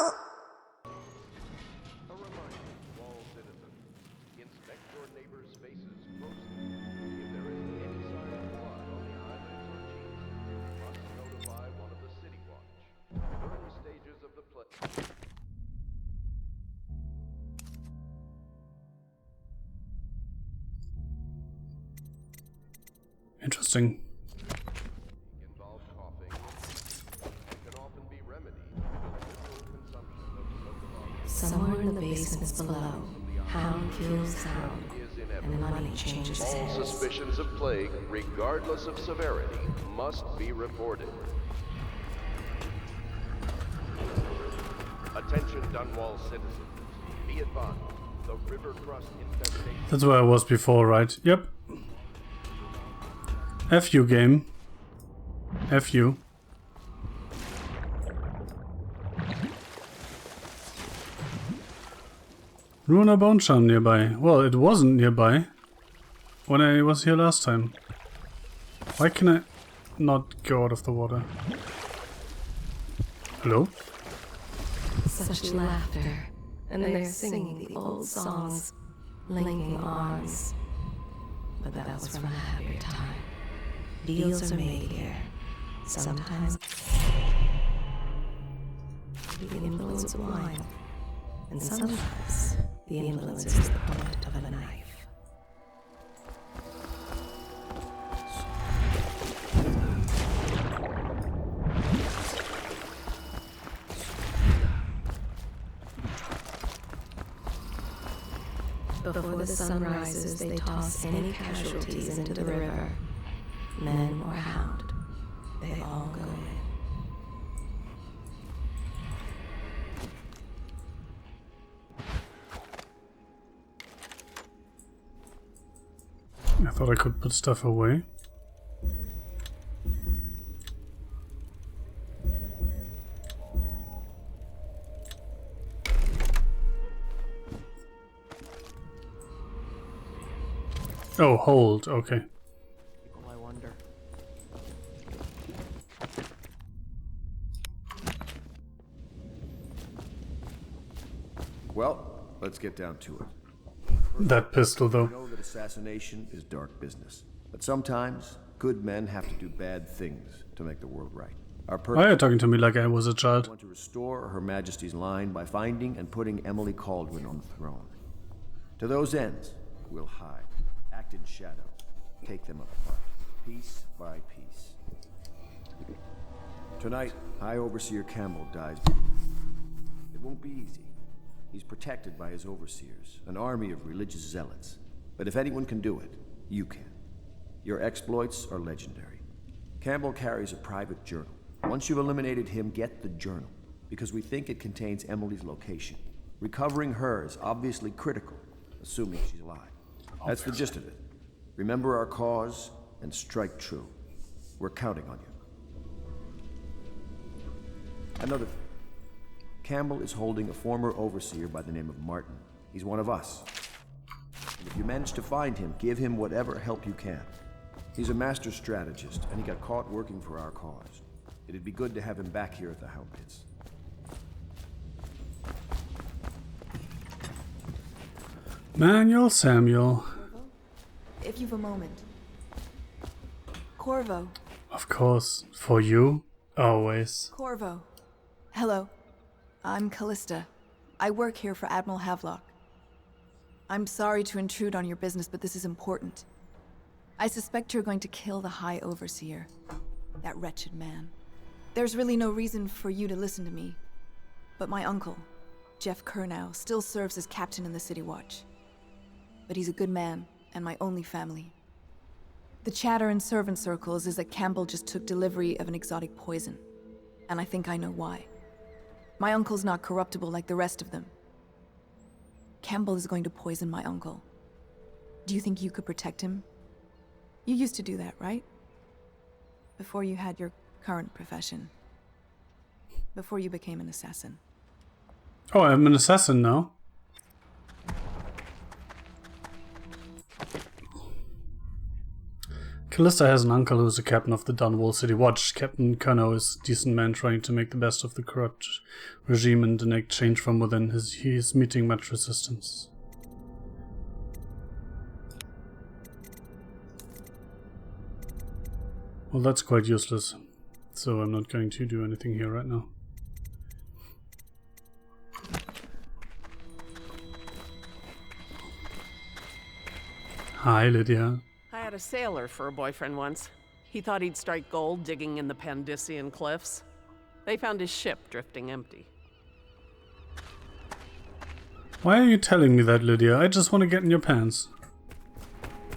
A reminder to all citizens, inspect your neighbor's faces closely. If there is any sign of blood on the eyelids or cheeks, you must notify one of the City Watch. During the stages of the play... Interesting. Involved coughing can often be remedied with liberal consumption of soda. Somewhere in the basements below, hound kills hound, and money changes All hands. suspicions of plague, regardless of severity, must be reported. Attention Dunwall citizens. Be advised, the river crust infestation... That's where I was before, right? Yep. F you, game. F you. Ruiner Bone Charm nearby. Well, it wasn't nearby when I was here last time. Why can I not go out of the water? Hello? Such laughter, and they're singing the old songs, linking arms. But that was from a happier time. Deals are made here. Sometimes the influence of wine, and sometimes the influence is the point of a knife. Before the sun rises, they toss any casualties into the river. Men or hound, they all go in. I thought I could put stuff away. Oh, hold, okay. I wonder. Well, let's get down to it. That pistol, though. I know that assassination is dark business, but sometimes good men have to do bad things to make the world right. Our Why are you talking to me like I was a child? want to restore Her Majesty's line by finding and putting Emily Caldwin on the throne. To those ends, we'll hide, act in shadow, take them apart, piece by piece. Tonight, High Overseer Campbell dies. It won't be easy. He's protected by his overseers, an army of religious zealots. But if anyone can do it, you can. Your exploits are legendary. Campbell carries a private journal. Once you've eliminated him, get the journal, because we think it contains Emily's location. Recovering her is obviously critical, assuming she's alive. That's the gist of it. Remember our cause and strike true. We're counting on you. Another thing. Campbell is holding a former overseer by the name of Martin. He's one of us. And if you manage to find him, give him whatever help you can. He's a master strategist, and he got caught working for our cause. It'd be good to have him back here at the Hound Pits. Manuel Samuel. If you've a moment. Corvo. Of course. For you. Always. Corvo. Hello. I'm Callista. I work here for Admiral Havelock. I'm sorry to intrude on your business, but this is important. I suspect you're going to kill the High Overseer. That wretched man. There's really no reason for you to listen to me. But my uncle, Jeff Kernow, still serves as captain in the City Watch. But he's a good man, and my only family. The chatter in servant circles is that Campbell just took delivery of an exotic poison. And I think I know why. My uncle's not corruptible like the rest of them. Campbell is going to poison my uncle. Do you think you could protect him? You used to do that, right? Before you had your current profession. Before you became an assassin. Oh, I'm an assassin now. Callista has an uncle who is a captain of the Dunwall City Watch. Captain Kano is a decent man trying to make the best of the corrupt regime and enact change from within. He is meeting much resistance. Well, that's quite useless, so I'm not going to do anything here right now. Hi, Lydia. I had a sailor for a boyfriend once. He thought he'd strike gold digging in the Pandician cliffs. They found his ship drifting empty. Why are you telling me that, Lydia? I just want to get in your pants.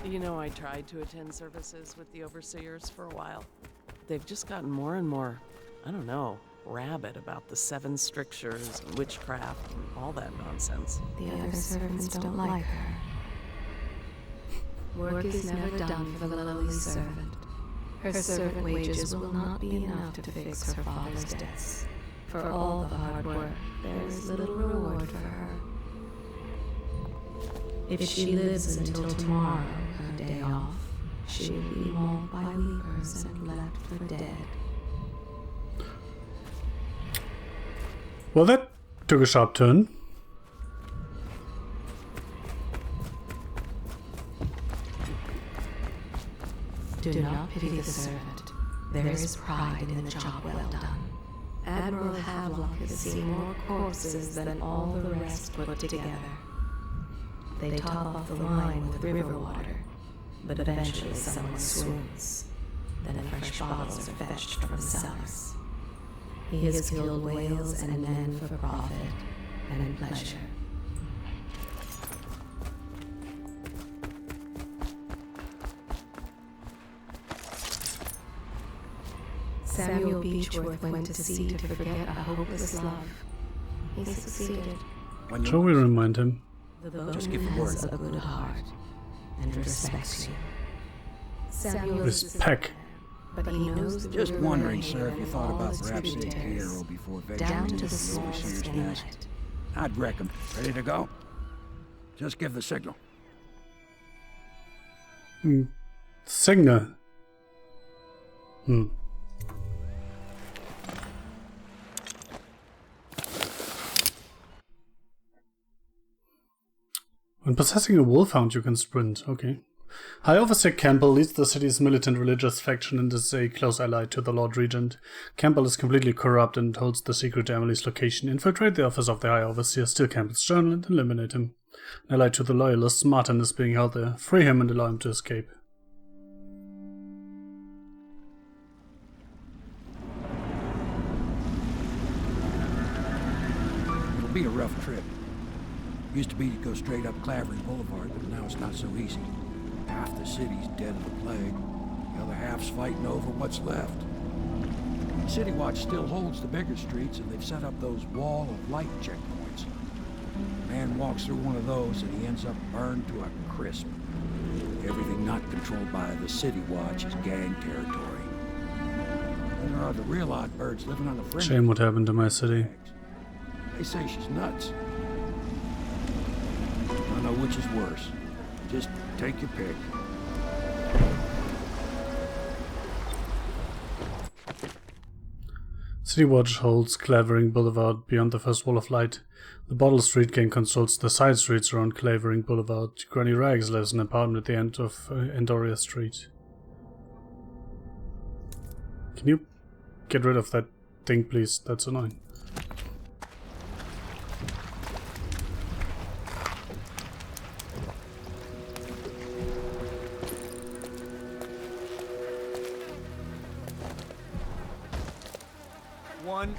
You know, I tried to attend services with the overseers for a while. They've just gotten more and more, I don't know, rabid about the 7 strictures and witchcraft and all that nonsense. The other servants don't like her. Work is never done for the lowly servant. Her servant wages will not be enough to fix her father's debts. For all the hard work, there is little reward for her. If she lives until tomorrow, her day off, she will be mauled by weepers and left for dead. Well, that took a sharp turn. Do not pity the servant. There is pride in the job well done. Admiral Havelock has seen more corpses than all the rest put together. They top off the wine with river water, but eventually someone swoons. Then fresh bottles are fetched from cellars. He has killed whales and men for profit and pleasure. Samuel Beechworth went to sea to forget a hopeless love. He succeeded. Shall we remind him? The boatman Just give the has word. a good heart and respects you. Samuel Respect. but he knows the Just river wondering, Ray sir, if and you thought all about its perhaps taking tributaries, Hero before down venturing to into the the smallest overseer's nest. inlet. I'd recommend. Ready to go? Just give the signal. Signal. When possessing a wolfhound, you can sprint. Okay. High Overseer Campbell leads the city's militant religious faction and is a close ally to the Lord Regent. Campbell is completely corrupt and holds the secret to Emily's location. Infiltrate the office of the High Overseer, steal Campbell's journal, and eliminate him. An ally to the Loyalists, Martin is being held there. Free him and allow him to escape. It'll be a rough trip. Used to be to go straight up Clavering Boulevard, but now it's not so easy. Half the city's dead of the plague. The other half's fighting over what's left. City Watch still holds the bigger streets, and they've set up those wall of light checkpoints. A man walks through one of those, and he ends up burned to a crisp. Everything not controlled by the City Watch is gang territory. And there are the real odd birds living on the fringe. Shame what happened to my city. They say she's nuts. I don't know which is worse. Just take your pick. City Watch holds Clavering Boulevard beyond the first wall of light. The Bottle Street gang controls the side streets around Clavering Boulevard. Granny Rags lives in an apartment at the end of Andoria Street. Can you get rid of that thing, please? That's annoying. One,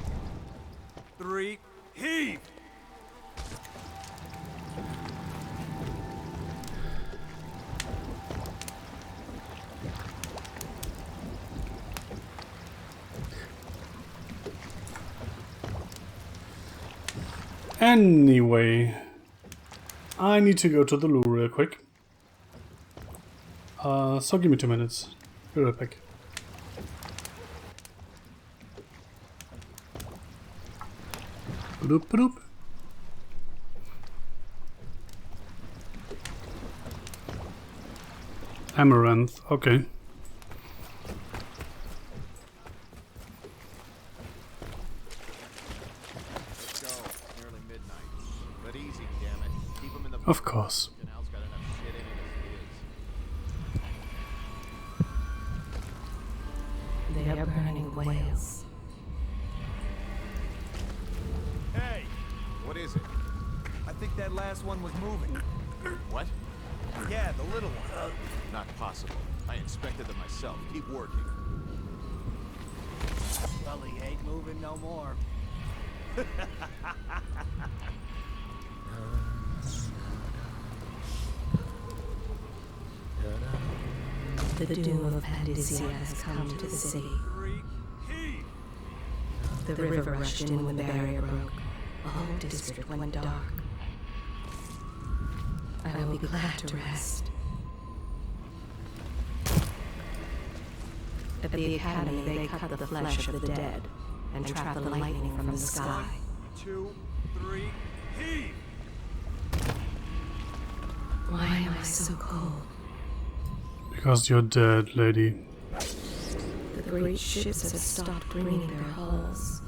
three, heave! Anyway, I need to go to the loo real quick. So give me 2 minutes. Be right back. Bloop, bloop. Amaranth, okay. Of course. Canal's got enough shit in it as it is. They are burning whales. Hey! What is it? I think that last one was moving. What? Yeah, the little one. Not possible. I inspected them myself. Keep working. Well, he ain't moving no more. The doom of Pandysia has come to the city. The river rushed in when the barrier broke. The whole district went dark. I will be glad to rest. At the academy, they cut the flesh of the dead and trap the lightning from the sky. 2, 3, heave! Why am I so cold? Because you're dead, lady. The great ships have stopped bringing their hulls.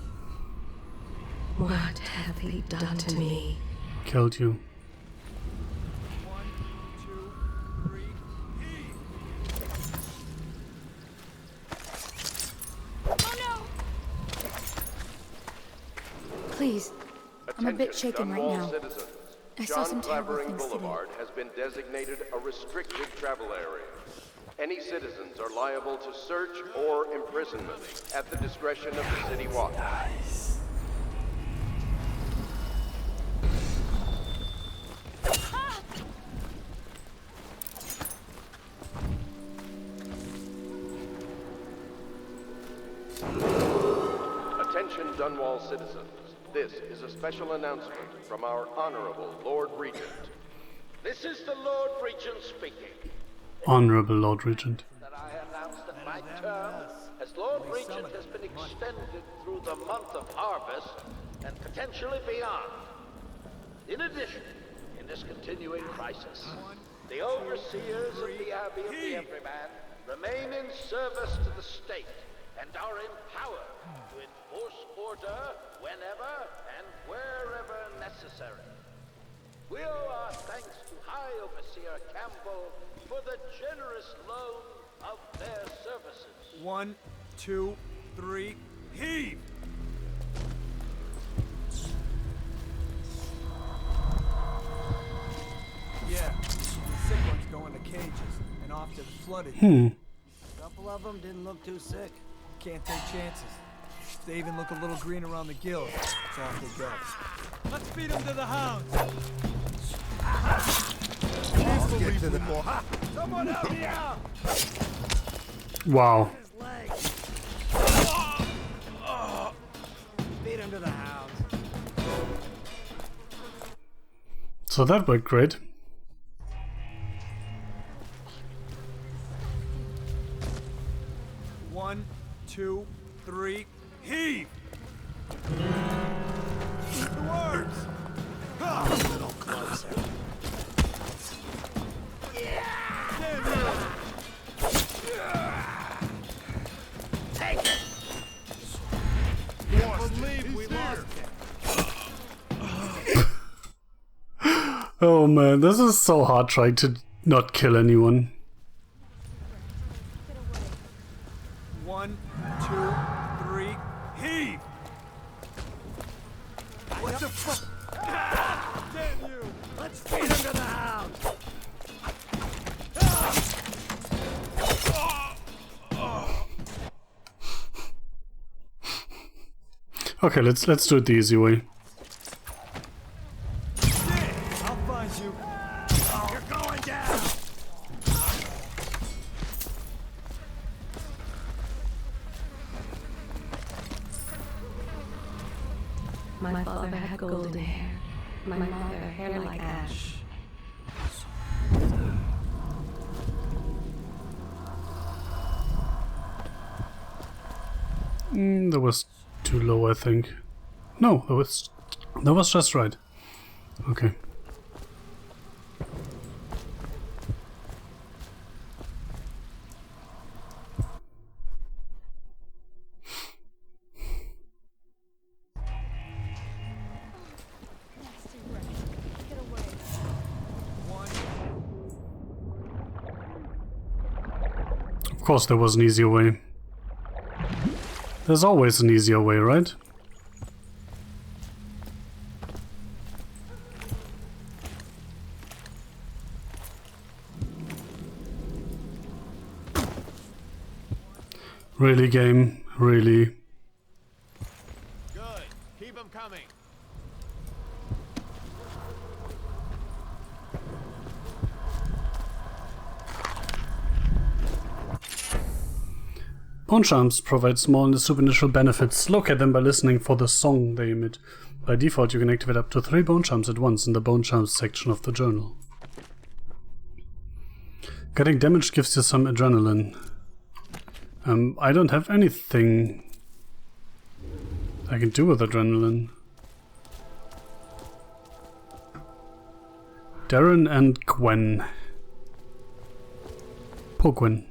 What have they done to me? Killed you. 1, 2, 3, heave! Please, I'm a bit shaken right Dunwall now. Citizens. I saw John some terrible Clavering things today. Boulevard has been designated a restricted travel area. Any citizens are liable to search or imprisonment at the discretion of the city watch. Attention Dunwall citizens. This is a special announcement from our Honorable Lord Regent. This is the Lord Regent speaking. Honorable Lord Regent. That I announced that my term as Lord Regent has been extended through the month of harvest and potentially beyond. In addition, in this continuing crisis, the overseers of the Abbey of the Everyman remain in service to the state and are empowered to enforce order whenever and wherever necessary. We owe our thanks to High Overseer Campbell for the generous loan of their services. 1, 2, 3, heave! Yeah, the sick ones going to cages and off to the flooded. Hmm. A couple of them didn't look too sick. Can't take chances. They even look a little green around the gills. So off they go. Let's feed them to the hounds. Get to the more. Someone help me out! Wow. His leg. Feed him to the hounds. So that worked great. One, 2, 3, heave! The words! A little closer. Take it! Can't believe we lost it. Oh man, this is so hard trying to not kill anyone. 1, 2, 3, heave! What the fuck? Damn you! Let's feed him to the hound! Okay, let's do it the easy way. I'll find you. You're going down! My father had golden hair. My mother, hair like ash. That was too low, I think. No, that was just right. Okay. course there was an easier way. There's always an easier way, right? Really, game? Really? Good. Keep them coming. Bone charms provide small and supernatural benefits. Locate them by listening for the song they emit. By default, you can activate up to 3 bone charms at once in the bone charms section of the journal. Getting damaged gives you some adrenaline. I don't have anything I can do with adrenaline. Darren and Gwen. Poor Gwen.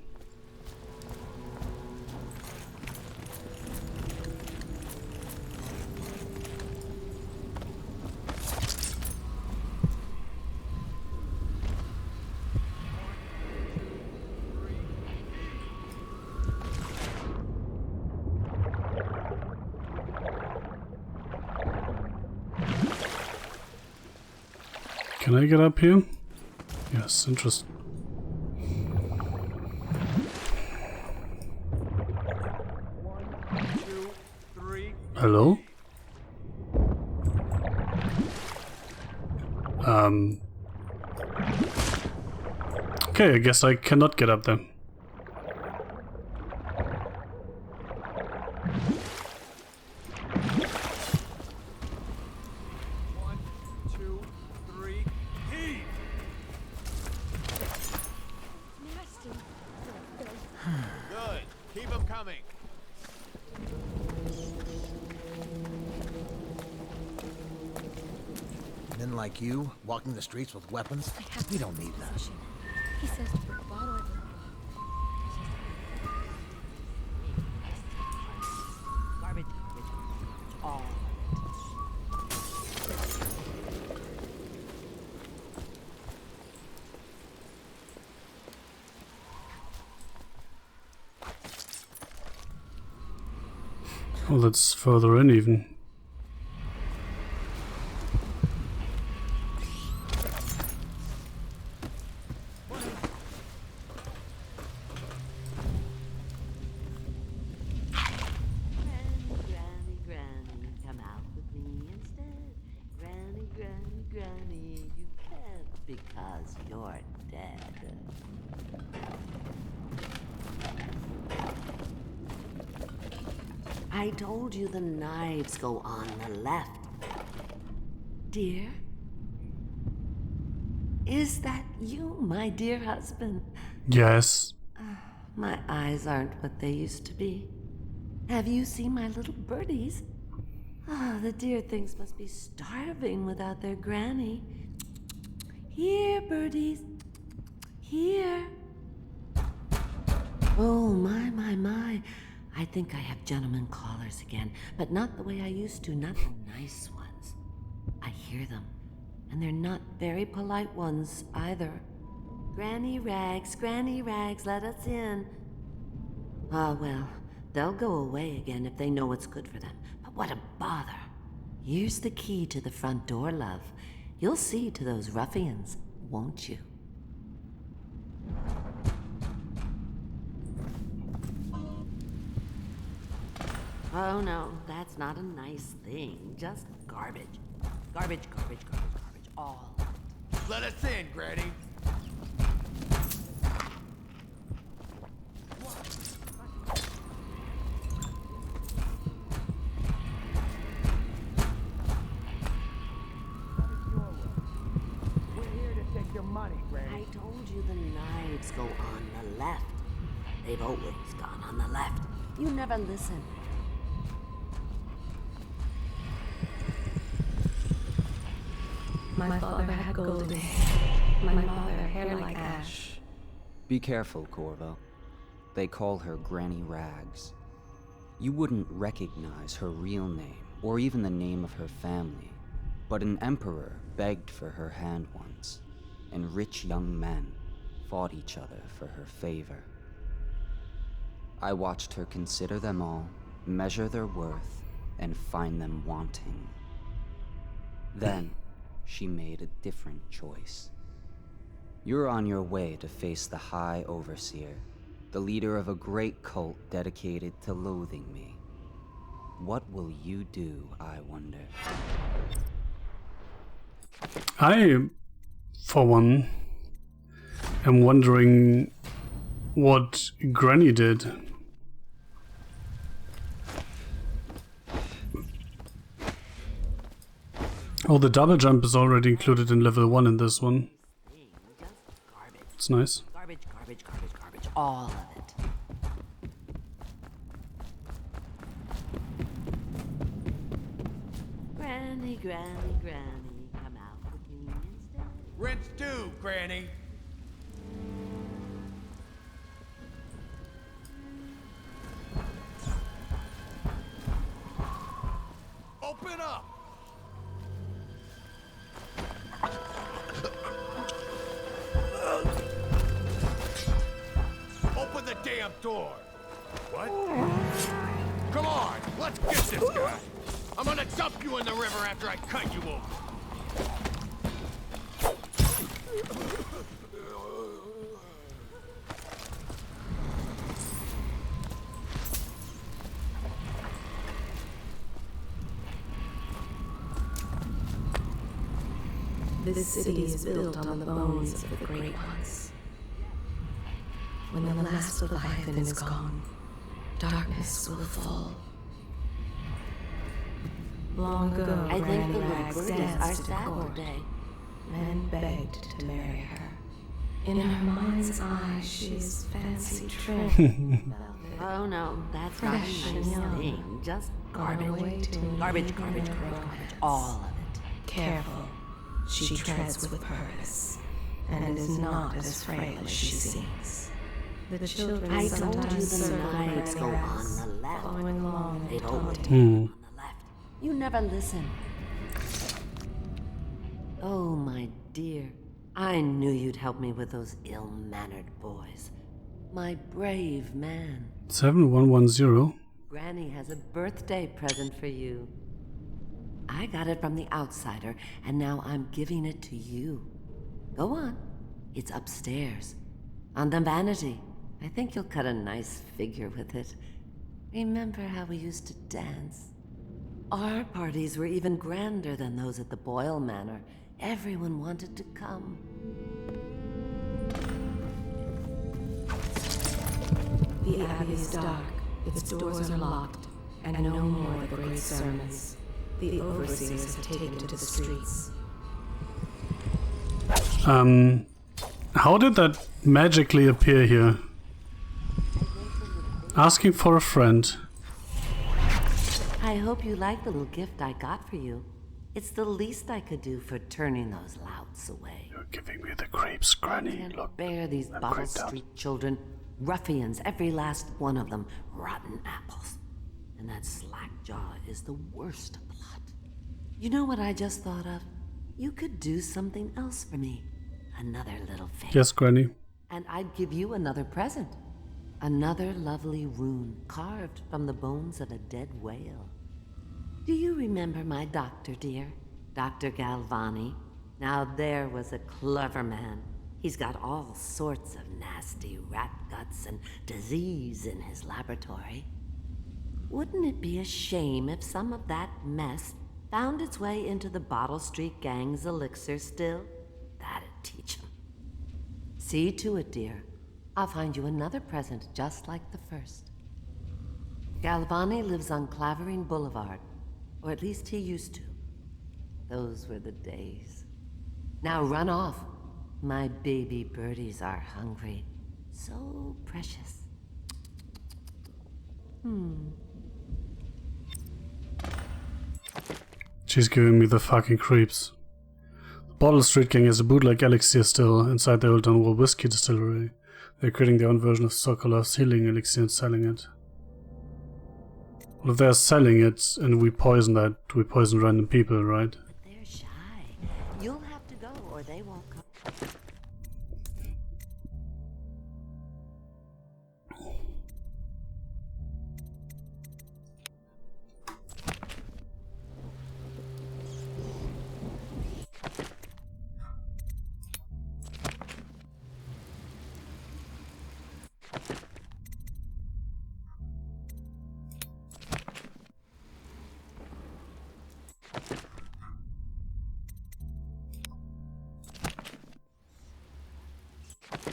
Can I get up here? Yes, interesting. Hello? Okay, I guess I cannot get up there. Good. Keep them coming. Men like you, walking the streets with weapons? We don't need that. He says to put a bottle of Garbage. All. Oh, that's further in even. Granny, come out with me instead. Granny, you can't because you're dead. I told you the knives go on the left. Dear? Is that you, my dear husband? Yes. My eyes aren't what they used to be. Have you seen my little birdies? Ah, the dear things must be starving without their granny. Here, birdies. Here. Oh, my. I think I have gentlemen callers again, but not the way I used to, not the nice ones. I hear them, and they're not very polite ones either. Granny Rags, let us in. Ah, well, they'll go away again if they know what's good for them. But what a bother. Here's the key to the front door, love. You'll see to those ruffians, won't you? Oh no, that's not a nice thing. Just garbage. Garbage. All. Let us in, Granny. I told you the knives go on the left. They've always gone on the left. You never listen. My father had golden hair. My mother hair like ash. Be careful, Corvo. They call her Granny Rags. You wouldn't recognize her real name, or even the name of her family. But an emperor begged for her hand once, and rich young men fought each other for her favor. I watched her consider them all, measure their worth, and find them wanting. Then, she made a different choice. You're on your way to face the High Overseer, the leader of a great cult dedicated to loathing me. What will you do, I wonder? I, for one, am wondering what Granny did. Oh, the double jump is already included in level 1 in this one. It's nice. Garbage, garbage, garbage, garbage. All of it. Granny, Granny, Granny, come out with me instead. Rinse due, Granny. Open up! Open the damn door! What? Come on, let's get this guy! I'm gonna dump you in the river after I cut you open! This city is built on the bones of the Great Ones. When the last Leviathan is gone, darkness will fall. Long ago, I think the Granny Rags Lucretas danced are to sad court. today. Men begged to marry her. In her mind's eye, she is fancy trim. Oh no, that's not a Fresh nice and young. thing. Just Garbage, garbage. garbage, Garbage. All of it. Careful, she treads with purpose, and is not as frail as she seems. The children I told you sometimes the circle knives Granny go Rags, on the left. following along They and don't taunting. on the left. You never listen. Oh, my dear. I knew you'd help me with those ill-mannered boys. My brave man. 7110. Granny has a birthday present for you. I got it from the outsider, and now I'm giving it to you. Go on. It's upstairs. On the vanity. I think you'll cut a nice figure with it. Remember how we used to dance? Our parties were even grander than those at the Boyle Manor. Everyone wanted to come. The Abbey is dark, its doors are locked, and no more the great sermons. The overseers have taken to the streets. How did that magically appear here? Asking for a friend. I hope you like the little gift I got for you. It's the least I could do for turning those louts away. You're giving me the creeps, Granny. Can't Look, bear these I'm Bottle creeped out. Street children. Ruffians, every last one of them. Rotten apples. And that slack jaw is the worst lot. You know what I just thought of? You could do something else for me. Another little favor. Yes, Granny. And I'd give you another present. Another lovely rune carved from the bones of a dead whale. Do you remember my doctor, dear? Dr. Galvani? Now there was a clever man. He's got all sorts of nasty rat guts and disease in his laboratory. Wouldn't it be a shame if some of that mess found its way into the Bottle Street Gang's elixir still? That'd teach him. See to it, dear. I'll find you another present just like the first. Galvani lives on Clavering Boulevard, or at least he used to. Those were the days. Now run off. My baby birdies are hungry. So precious. She's giving me the fucking creeps. The Bottle Street Gang is a bootleg elixir still inside the Old Dunwall whiskey distillery. They're creating their own version of Sokolov's healing elixir and selling it. Well, if they're selling it and we poison that, we poison random people, right? They're shy. You'll have to go or they won't come.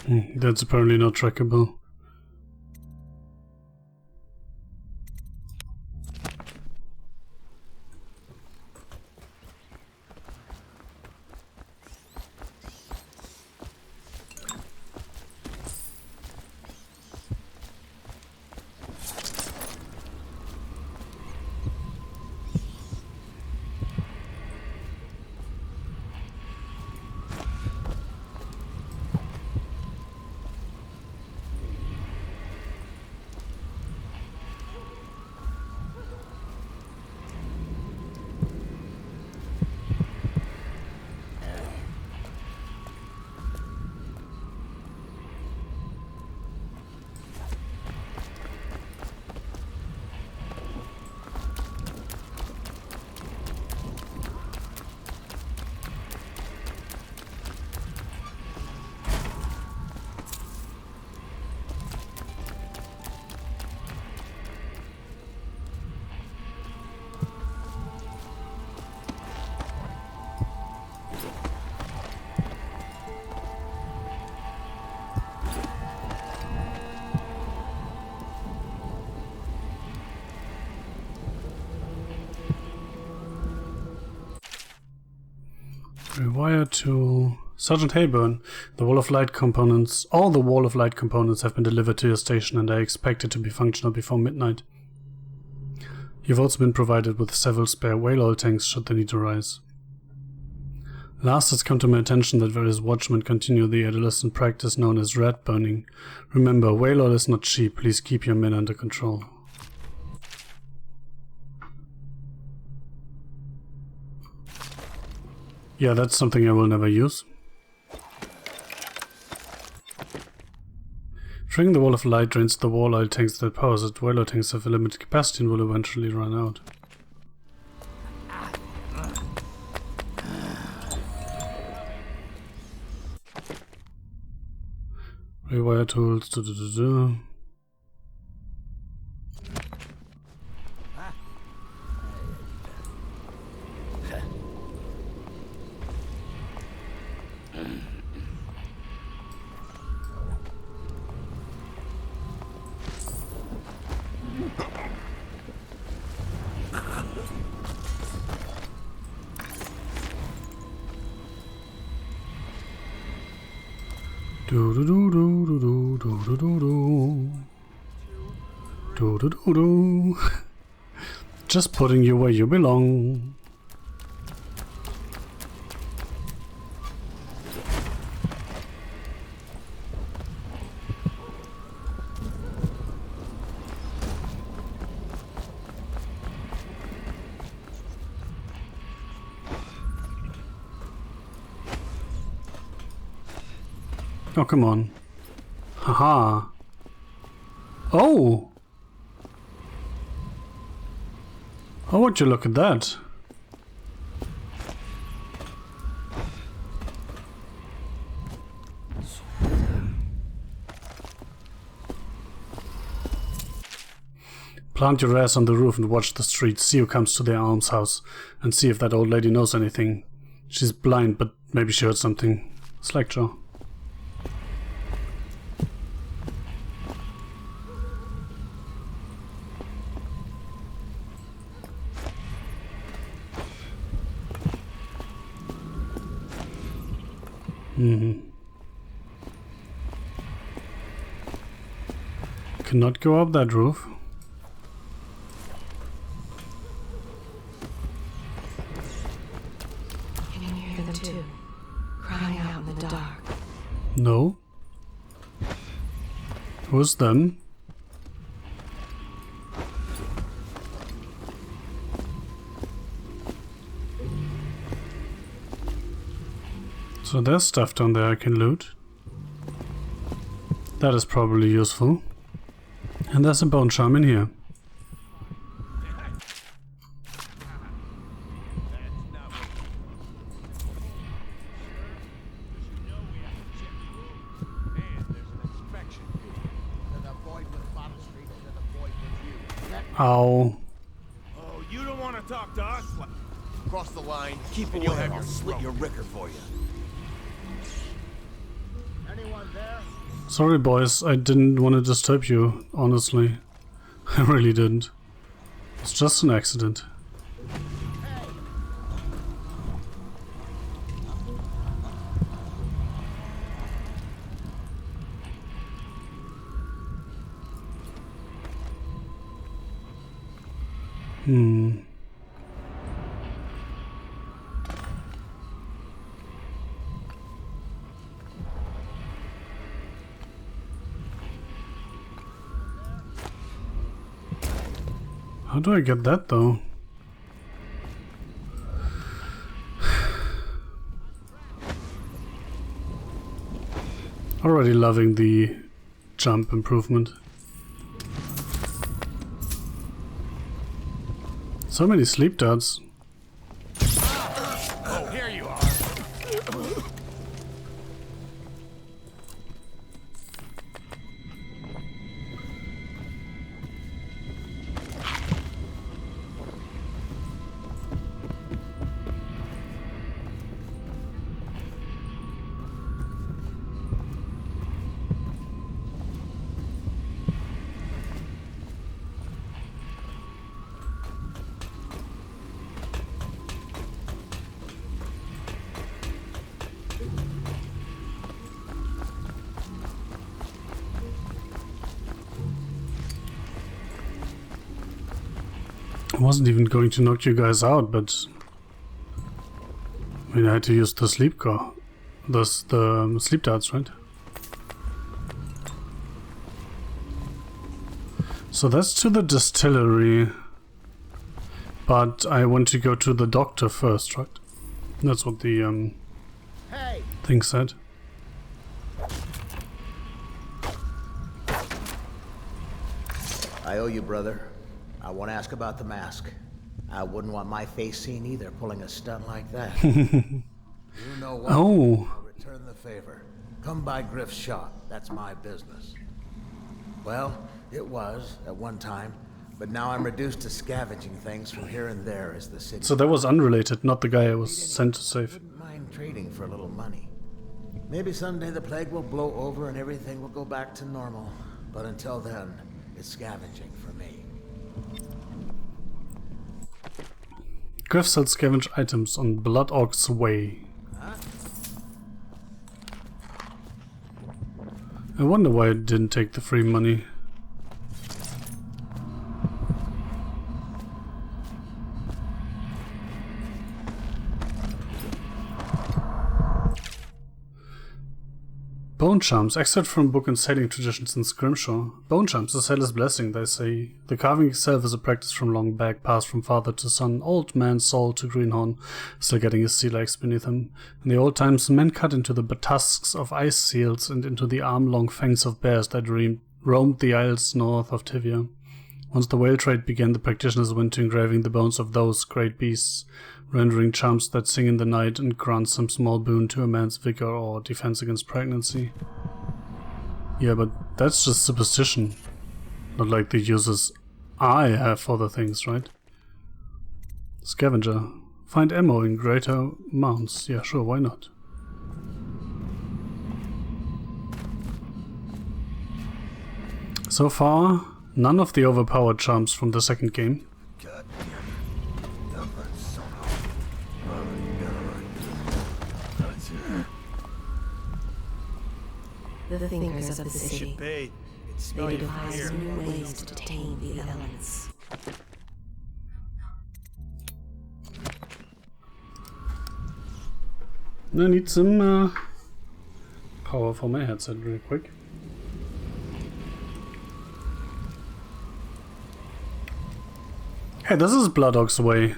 That's apparently not trackable. Rewire to Sergeant Hayburn. The Wall of Light components, all the Wall of Light components have been delivered to your station and are expected to be functional before midnight. You've also been provided with several spare whale oil tanks should the need arise. Last, it's come to my attention that various watchmen continue the adolescent practice known as rat burning. Remember, whale oil is not cheap. Please keep your men under control. Yeah, that's something I will never use. Triggering the Wall of Light drains the wall oil tanks that powers it. Whale oil tanks have a limited capacity and will eventually run out. Rewire tools. Just putting you where you belong. Oh, come on. Haha. Oh! Oh, would you look at that? Plant your ass on the roof and watch the streets. See who comes to their almshouse. And see if that old lady knows anything. She's blind, but maybe she heard something. Slackjaw. Cannot go up that roof. Can you hear them too? Crying out in the dark. No. Who's them? So there's stuff down there I can loot. That is probably useful. And there's a bone charm in here. Ow. Oh, you don't want to talk to us? Cross the line, keep away, and I'll slit your ricker for you. Sorry, boys, I didn't want to disturb you, honestly. I really didn't. It's just an accident. How do I get that though? Already loving the jump improvement. So many sleep darts. Oh, here you are. I wasn't even going to knock you guys out, but I mean, I had to use the sleep core. The sleep darts, right? So that's to the distillery, but I want to go to the doctor first, right? That's what the thing said. I owe you, brother. I want to ask about the mask. I wouldn't want my face seen either, pulling a stunt like that. You know what? Oh. I'll return the favor. Come by Griff's shop. That's my business. Well, it was at one time, but now I'm reduced to scavenging things from here and there as the city. So that was unrelated, not the guy I was sent to save. Wouldn't mind trading for a little money. Maybe someday the plague will blow over and everything will go back to normal. But until then, it's scavenging for me. Griff sells scavenge items on Blood Orc's Way. I wonder why I didn't take the free money. Bone charms, excerpt from book and sailing traditions in Scrimshaw. Bone charms, a sailor's blessing, they say. The carving itself is a practice from long back, passed from father to son, old man Saul to Greenhorn, still getting his sea legs beneath him. In the old times, men cut into the tusks of ice seals and into the arm-long fangs of bears that roamed the isles north of Tivia. Once the whale trade began, the practitioners went to engraving the bones of those great beasts, rendering charms that sing in the night and grant some small boon to a man's vigor or defense against pregnancy. Yeah, but that's just superstition. Not like the uses I have for the things, right? Scavenger. Find ammo in greater amounts. Yeah, sure, why not? So far, none of the overpowered charms from the second game. The thinkers of the city, Bait. they devise new ways to tame the elements. I need some power for my headset real quick. Hey, this is Blood Orc's Way.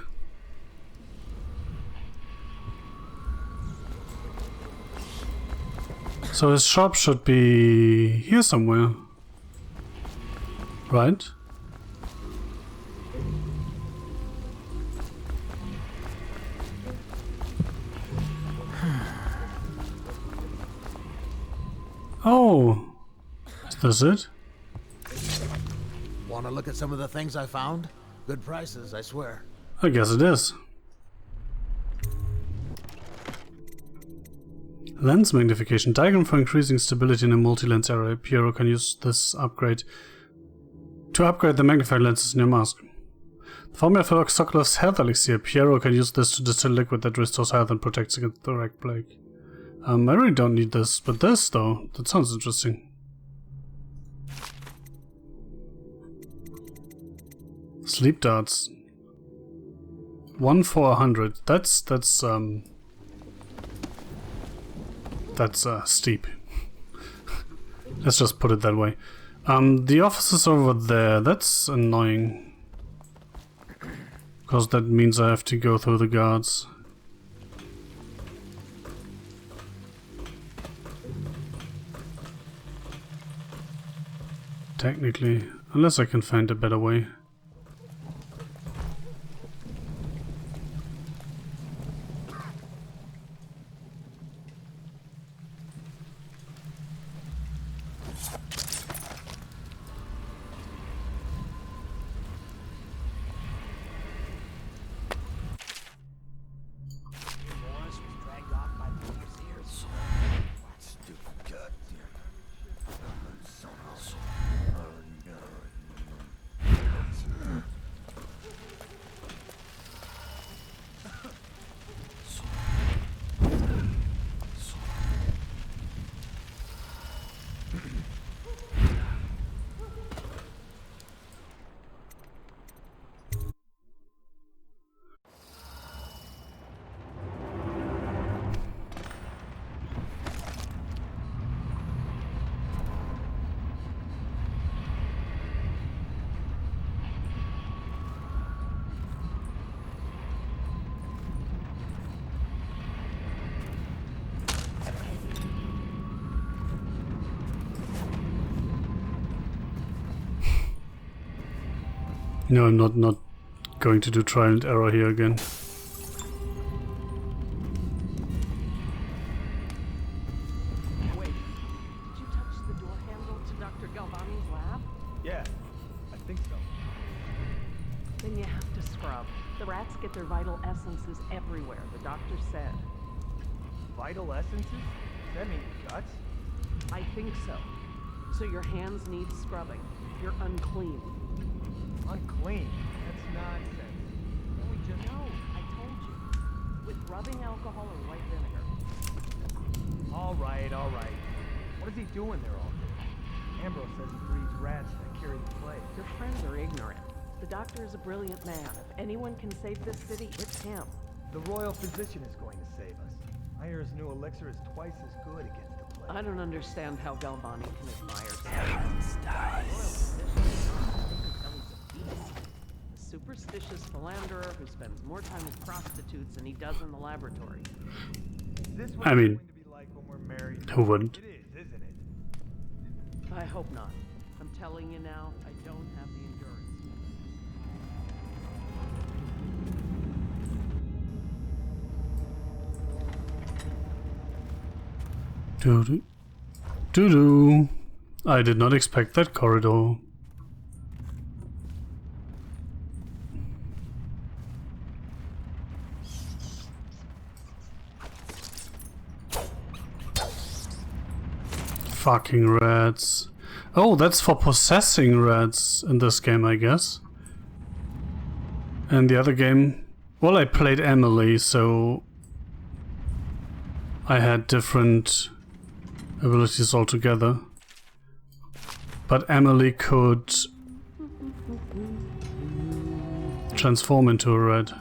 So his shop should be here somewhere, right? Oh, is this it? Want to look at some of the things I found? Good prices, I swear. I guess it is. Lens magnification. Diagram for increasing stability in a multi-lens area. Piero can use this upgrade to upgrade the magnified lenses in your mask. The formula for Sokolov's health elixir. Piero can use this to distill liquid that restores health and protects against direct plague. I really don't need this, but this though, that sounds interesting. Sleep darts. 1 for 100. That's steep. Let's just put it that way. The officer's over there. That's annoying. Because that means I have to go through the guards. Technically, unless I can find a better way. No, I'm not going to do trial and error here again. Wait, did you touch the door handle to Dr. Galvani's lab? Yeah, I think so. Then you have to scrub. The rats get their vital essences everywhere, the doctor said. Vital essences? Does that mean guts? I think so. So your hands need scrubbing. You're unclean. Unclean? That's nonsense. Can we just... No, I told you. With rubbing alcohol or white vinegar. All right. What is he doing there all day? Ambrose says he breeds rats that carry the plague. Your friends are ignorant. The doctor is a brilliant man. If anyone can save this city, it's him. The royal physician is going to save us. I hear his new elixir is twice as good against the plague. I don't understand how Galvani can admire science. A superstitious philanderer who spends more time with prostitutes than he does in the laboratory. Is this what I it's mean, going to be like when we're married? who wouldn't? It is, isn't it? I hope not. I'm telling you now, I don't have the endurance. Doo-doo. Doo-doo. I did not expect that corridor. Fucking rats. Oh, that's for possessing rats in this game, I guess. And the other game... Well, I played Emily, so... I had different abilities altogether. But Emily could... transform into a rat.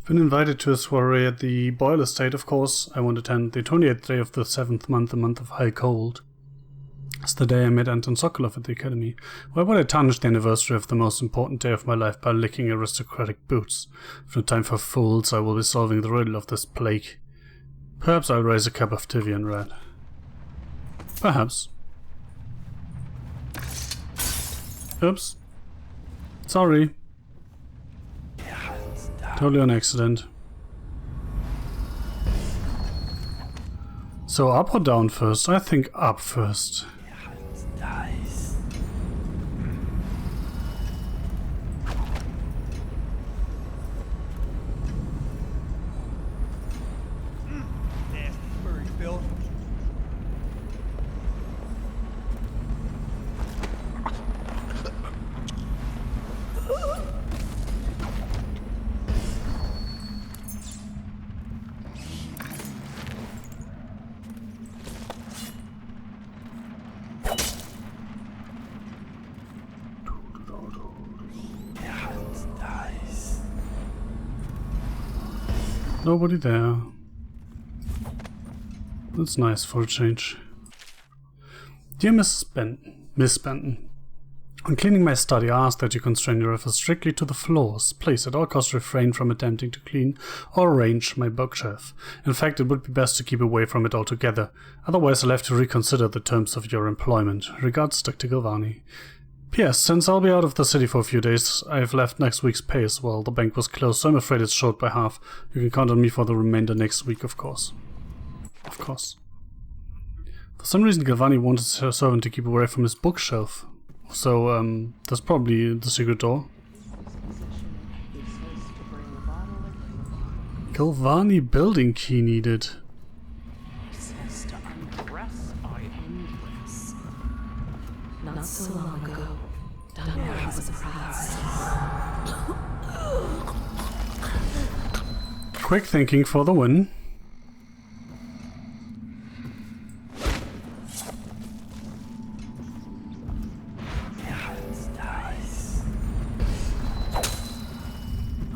Been invited to a soiree at the Boyle Estate, of course. I won't attend. The 28th day of the 7th month, the month of high cold. It's the day I met Anton Sokolov at the academy. Why would I tarnish the anniversary of the most important day of my life by licking aristocratic boots? If no time for fools, I will be solving the riddle of this plague. Perhaps I'll raise a cup of Tivian red. Perhaps. Oops. Sorry. Totally on accident. So up or down first? I think up first. Nasty furry filth. Nobody there. That's nice for a change. Dear Miss Benton, when cleaning my study, I ask that you constrain your efforts strictly to the floors. Please, at all costs, refrain from attempting to clean or arrange my bookshelf. In fact, it would be best to keep away from it altogether. Otherwise, I'll have to reconsider the terms of your employment. Regards, Dr. Galvani. P.S. Since I'll be out of the city for a few days, I've left next week's pay as well. The bank was closed, so I'm afraid it's short by half. You can count on me for the remainder next week, of course. Of course. For some reason, Galvani wanted her servant to keep away from his bookshelf. So, that's probably the secret door. Galvani building key needed. Not so long ago, Dunbar was a prize. Quick thinking for the win.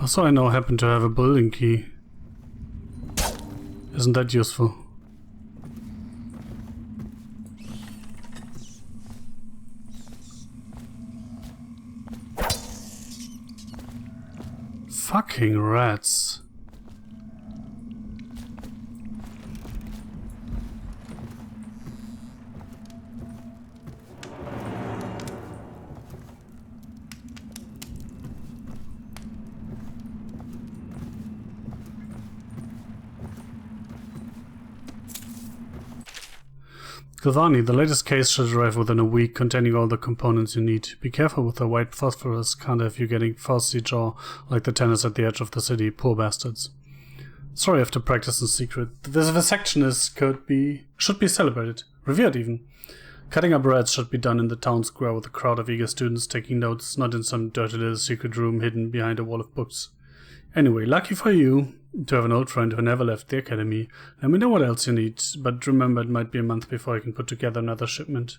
Also, I now happen to have a building key. Isn't that useful? Fucking rats. Galvani, the latest case should arrive within a week, containing all the components you need. Be careful with the white phosphorus, can't have you getting falsely jaw like the tenants at the edge of the city, poor bastards. Sorry I have to practice in secret. This sectionist should be celebrated, revered even. Cutting up rats should be done in the town square with a crowd of eager students taking notes, not in some dirty little secret room hidden behind a wall of books. Anyway, lucky for you to have an old friend who never left the academy. Let me know what else you need, but remember it might be a month before I can put together another shipment.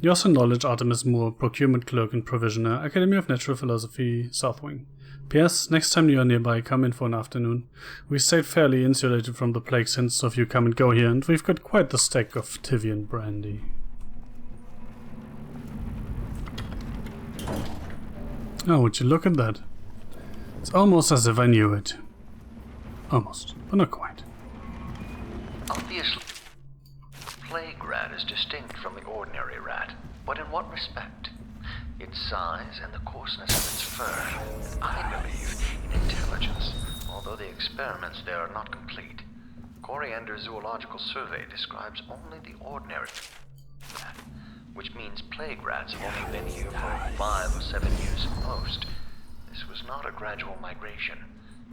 Yours in knowledge, Artemis Moore, procurement clerk and provisioner, Academy of Natural Philosophy, South Wing. P.S. Next time you are nearby, come in for an afternoon. We stayed fairly insulated from the plague since so few come and go here, and we've got quite the stack of Tivian brandy. Oh, would you look at that? It's almost as if I knew it. Almost, but not quite. Obviously, the plague rat is distinct from the ordinary rat, but in what respect? Its size and the coarseness of its fur, and I believe in intelligence, although the experiments there are not complete. Coriander Zoological Survey describes only the ordinary rat, which means plague rats have only been here for 5 or 7 years at most. This was not a gradual migration.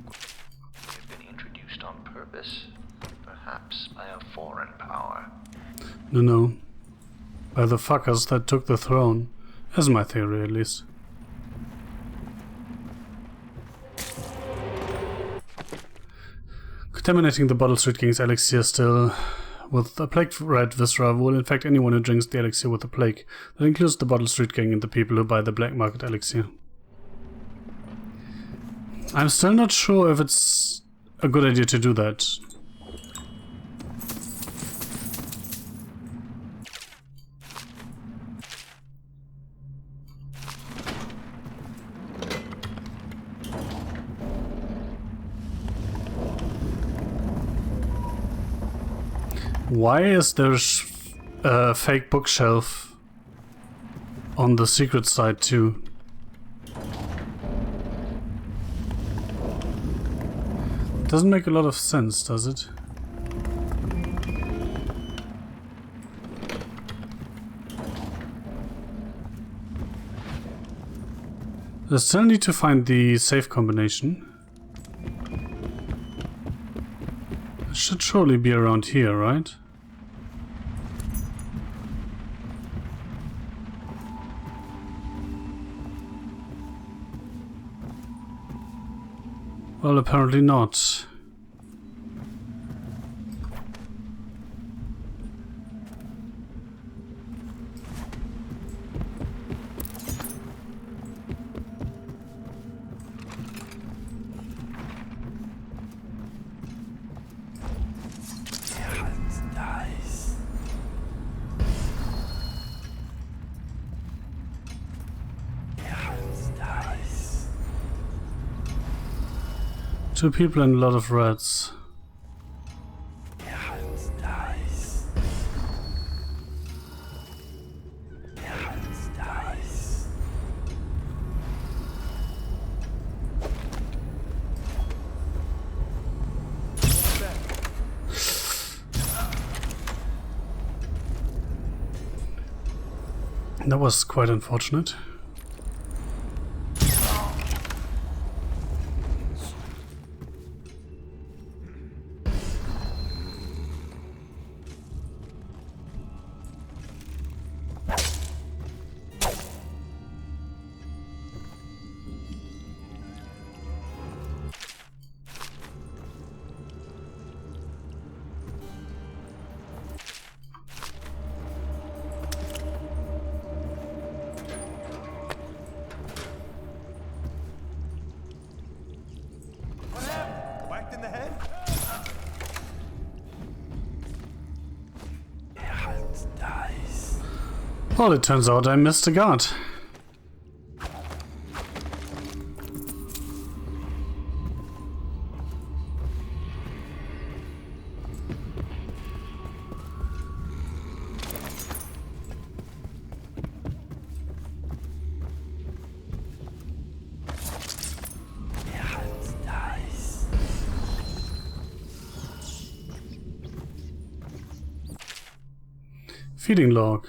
They have been introduced on purpose, perhaps by a foreign power. No. By the fuckers that took the throne. That's my theory, at least. Contaminating the Bottle Street King's elixir still with a plague rat viscera will infect anyone who drinks the elixir with the plague. That includes the Bottle Street King and the people who buy the black market elixir. I'm still not sure if it's a good idea to do that. Why is there a fake bookshelf on the secret side too? Doesn't make a lot of sense, does it? I still need to find the safe combination. It should surely be around here, right? Well, apparently not. Two people and a lot of rats. That was quite unfortunate. Well, it turns out I missed a guard. Feeding log.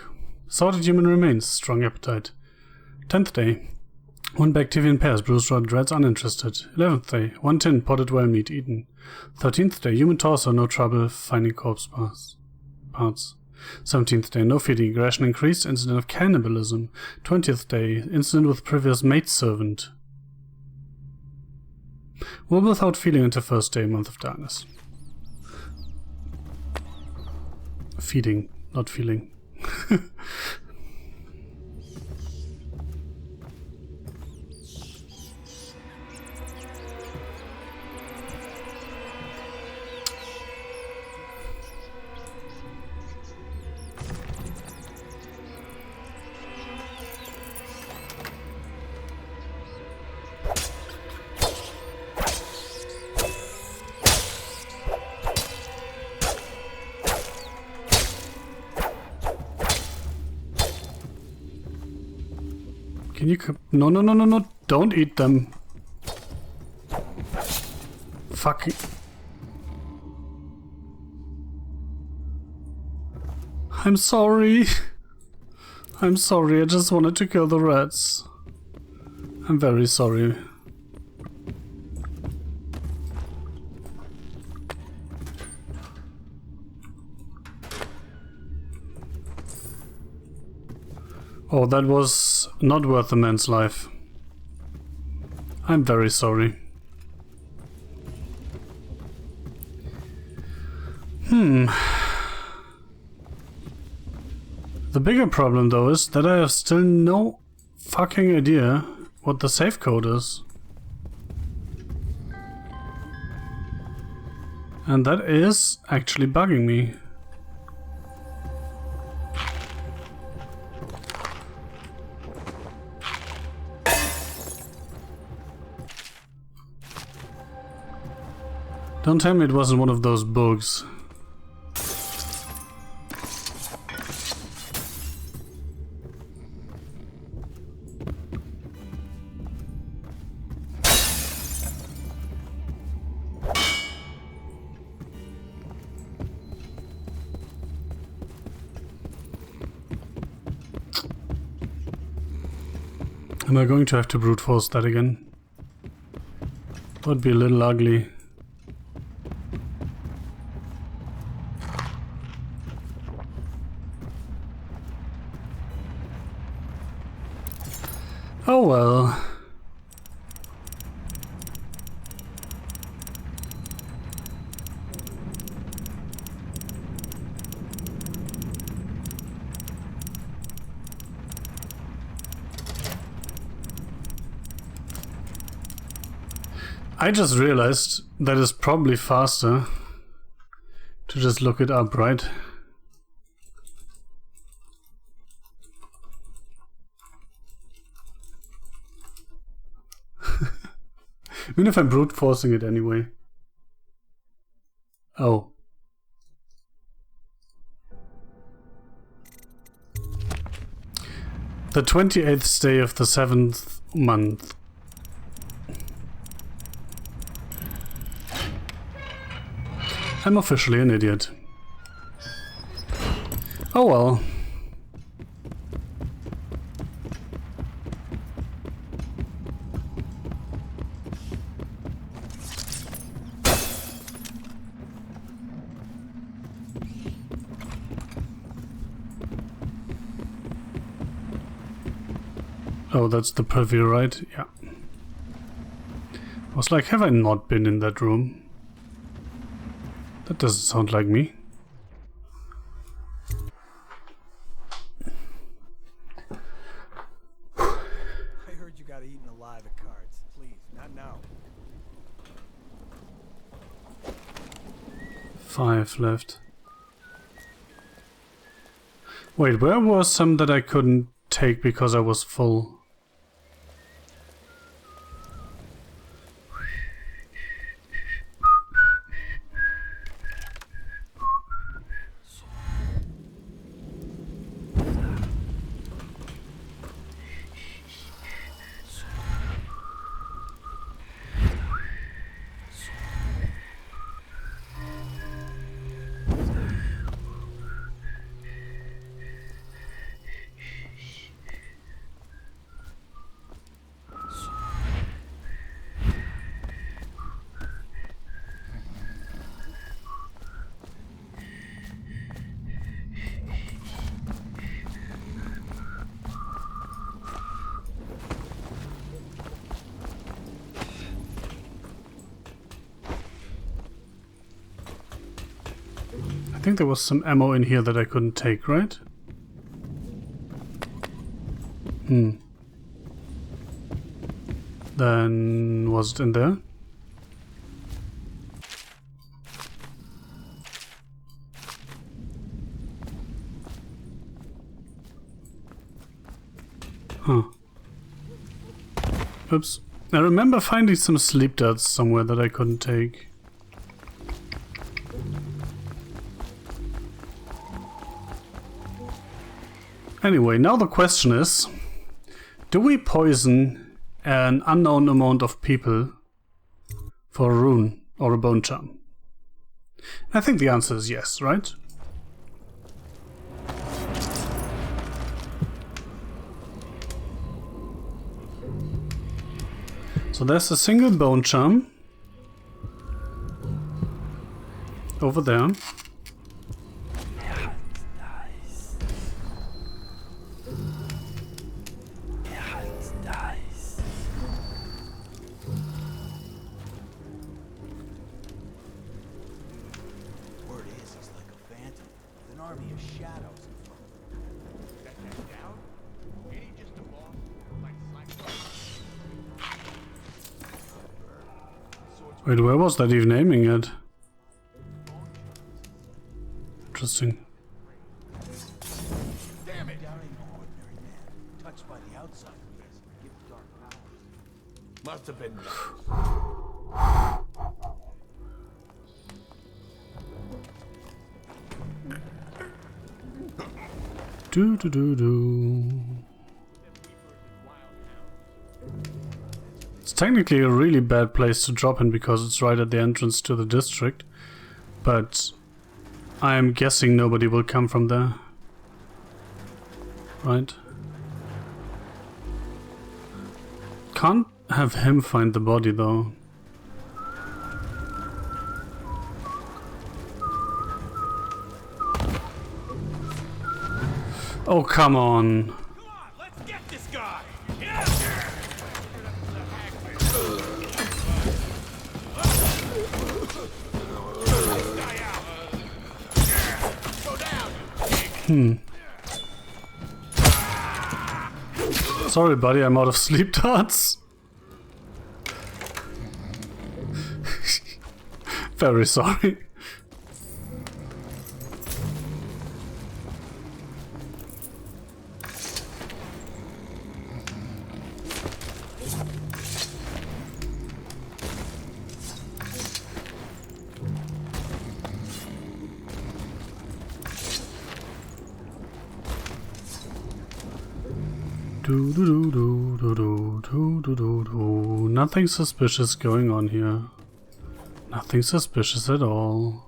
Sorted human remains, strong appetite. 10th day. 1 Bactivian pears, bruised rotted rats, uninterested. 11th day. 1 tin, potted whale meat, eaten. 13th day. Human torso, no trouble finding corpse parts. 17th day. No feeding, aggression increased, incident of cannibalism. 20th day. Incident with previous maidservant. Well, without feeling into first day, month of darkness. Feeding, not feeling. Can you... No, don't eat them. Fucking... I'm sorry. I'm sorry, I just wanted to kill the rats. I'm very sorry. Oh, that was not worth a man's life. I'm very sorry. The bigger problem though is that I have still no fucking idea what the safe code is. And that is actually bugging me. Don't tell me it wasn't one of those bugs. Am I going to have to brute force that again? Would be a little ugly. Oh well. I just realized that it's probably faster to just look it up, right? Even if I'm brute forcing it anyway. Oh. The 28th day of the 7th month. I'm officially an idiot. Oh well. Oh, that's the preview, right? Yeah. I was like, have I not been in that room? That doesn't sound like me. I heard you got eaten alive at cards. Please, not now. 5 left. Wait, where was some that I couldn't take because I was full? I think there was some ammo in here that I couldn't take, right? Then was it in there? Huh. Oops. I remember finding some sleep darts somewhere that I couldn't take. Anyway, now the question is, do we poison an unknown amount of people for a rune or a bone charm? I think the answer is yes, right? So there's a single bone charm over there. Wait, where was that even aiming at? Interesting. Damn it! Ordinary man, touched by the outside give dark powers. Must have been. Do do do do. It's technically a really bad place to drop in because it's right at the entrance to the district, but I am guessing nobody will come from there. Right? can't have him find the body though. Oh, come on. Let's get this guy! Sorry, buddy, I'm out of sleep darts. Very sorry. Nothing suspicious going on here. Nothing suspicious at all.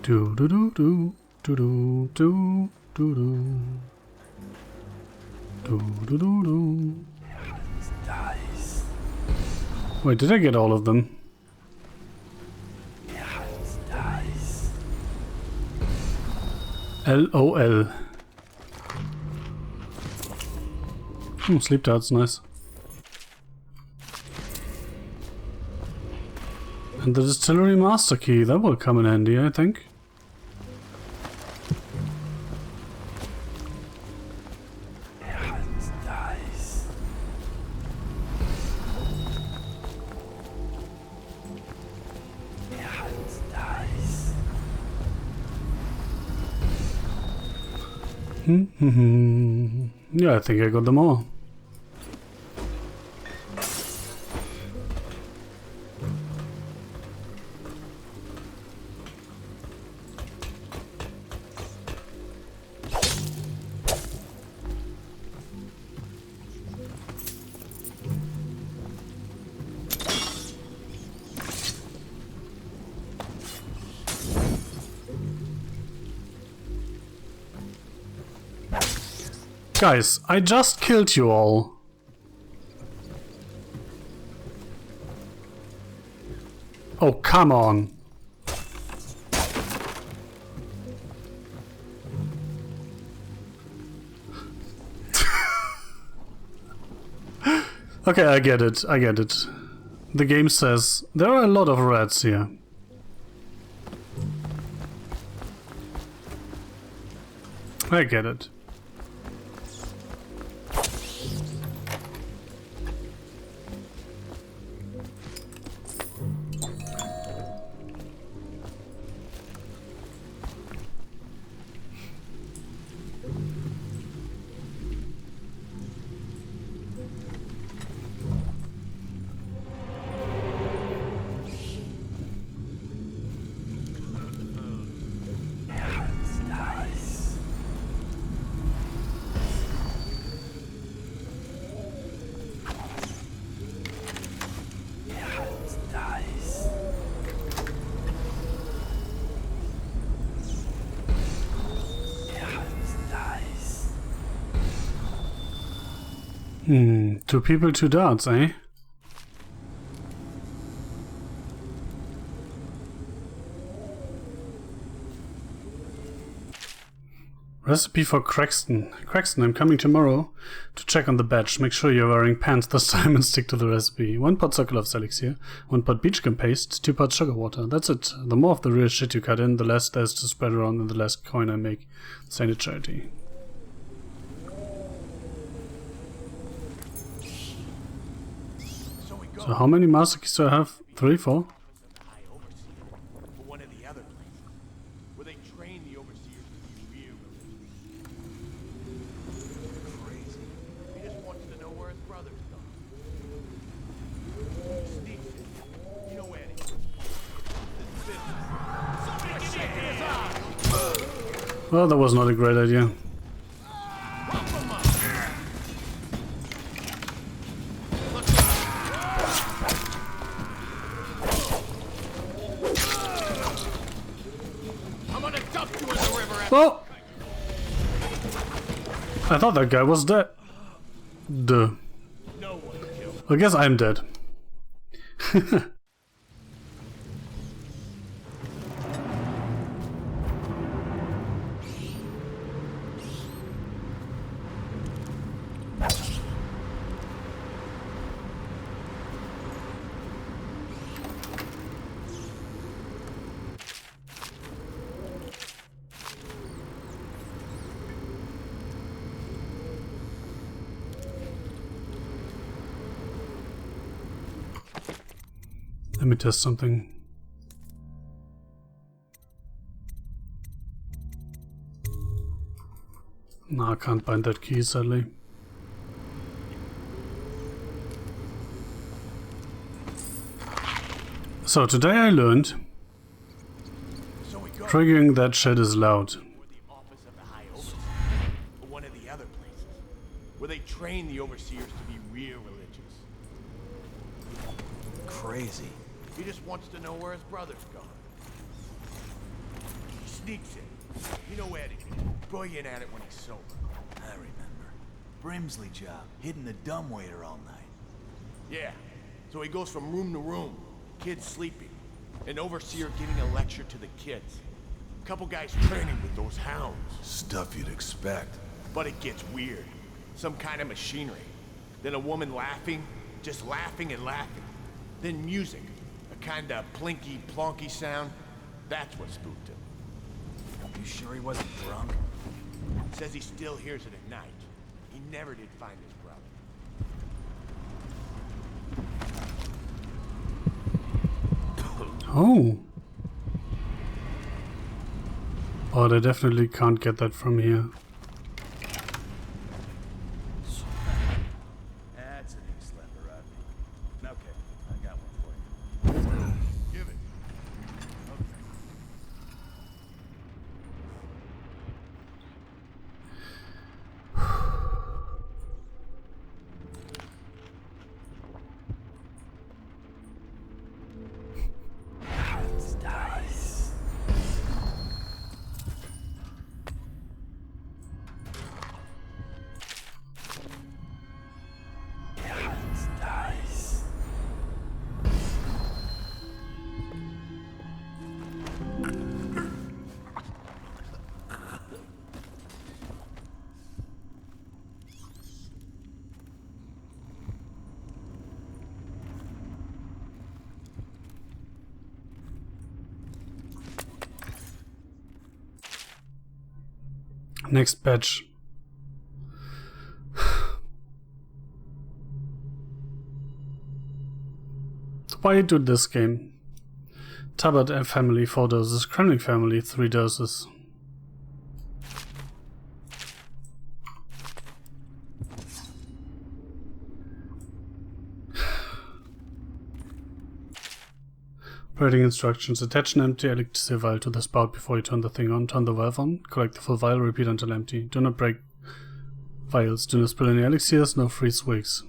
Do do do do do do do do do do do do. Wait, did I get all of them? LOL. Sleep darts, nice. And the distillery master key, that will come in handy, I think. Yeah, I think I got them all. Guys, I just killed you all. Oh, come on. Okay, I get it, I get it. The game says there are a lot of rats here. I get it. Two people, two darts, eh? Recipe for Craxton. Craxton, I'm coming tomorrow to check on the batch. Make sure you're wearing pants this time and stick to the recipe. 1 pot circle of elixir, 1 pot beachcomb paste, 2 pot sugar water. That's it. The more of the real shit you cut in, the less there's to spread around and the less coin I make. Send it charity. So how many master keys do I have? 3, 4? Well, that was not a great idea. Oh! I thought that guy was dead. Duh. I guess I'm dead. Let me test something. No, I can't bind that key, sadly. So today I learned triggering that shit is loud. One of the other places, where they train the overseers to be real religious. Crazy. He just wants to know where his brother's gone. He sneaks in. You know Eddie. Brilliant at it when he's sober. I remember. Brimsley job, hitting the dumbwaiter all night. Yeah. So he goes from room to room, kids sleeping, an overseer giving a lecture to the kids. Couple guys training with those hounds. Stuff you'd expect. But it gets weird. Some kind of machinery. Then a woman laughing, just laughing and laughing. Then music, a kind of plinky plonky sound. That's what spooked him. You sure he wasn't drunk? Says he still hears it at night. He never did find his brother. Oh. But I definitely can't get that from here. That's an knee-slapper, Rodney. Okay, I got one for you. Give it. Next batch. Why do this game? Tabat family 4 doses, Kremlin family 3 doses. Operating instructions. Attach an empty elixir vial to the spout before you turn the thing on. Turn the valve on. Collect the full vial. Repeat until empty. Do not break vials. Do not spill any elixirs. No freeze wigs.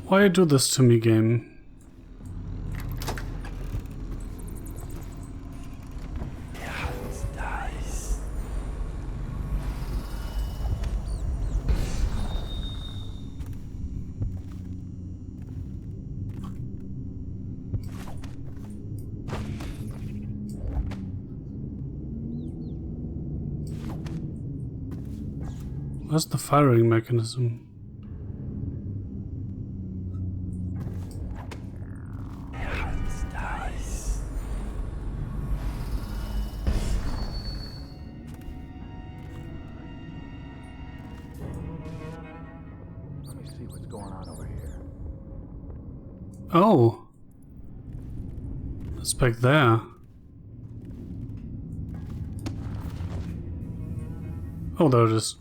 Why do this to me, game? What's the firing mechanism? Oh, it's back there. Oh, there it is.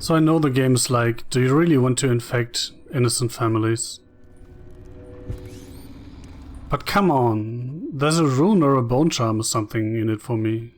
So I know the game's like, do you really want to infect innocent families? But come on, there's a rune or a bone charm or something in it for me.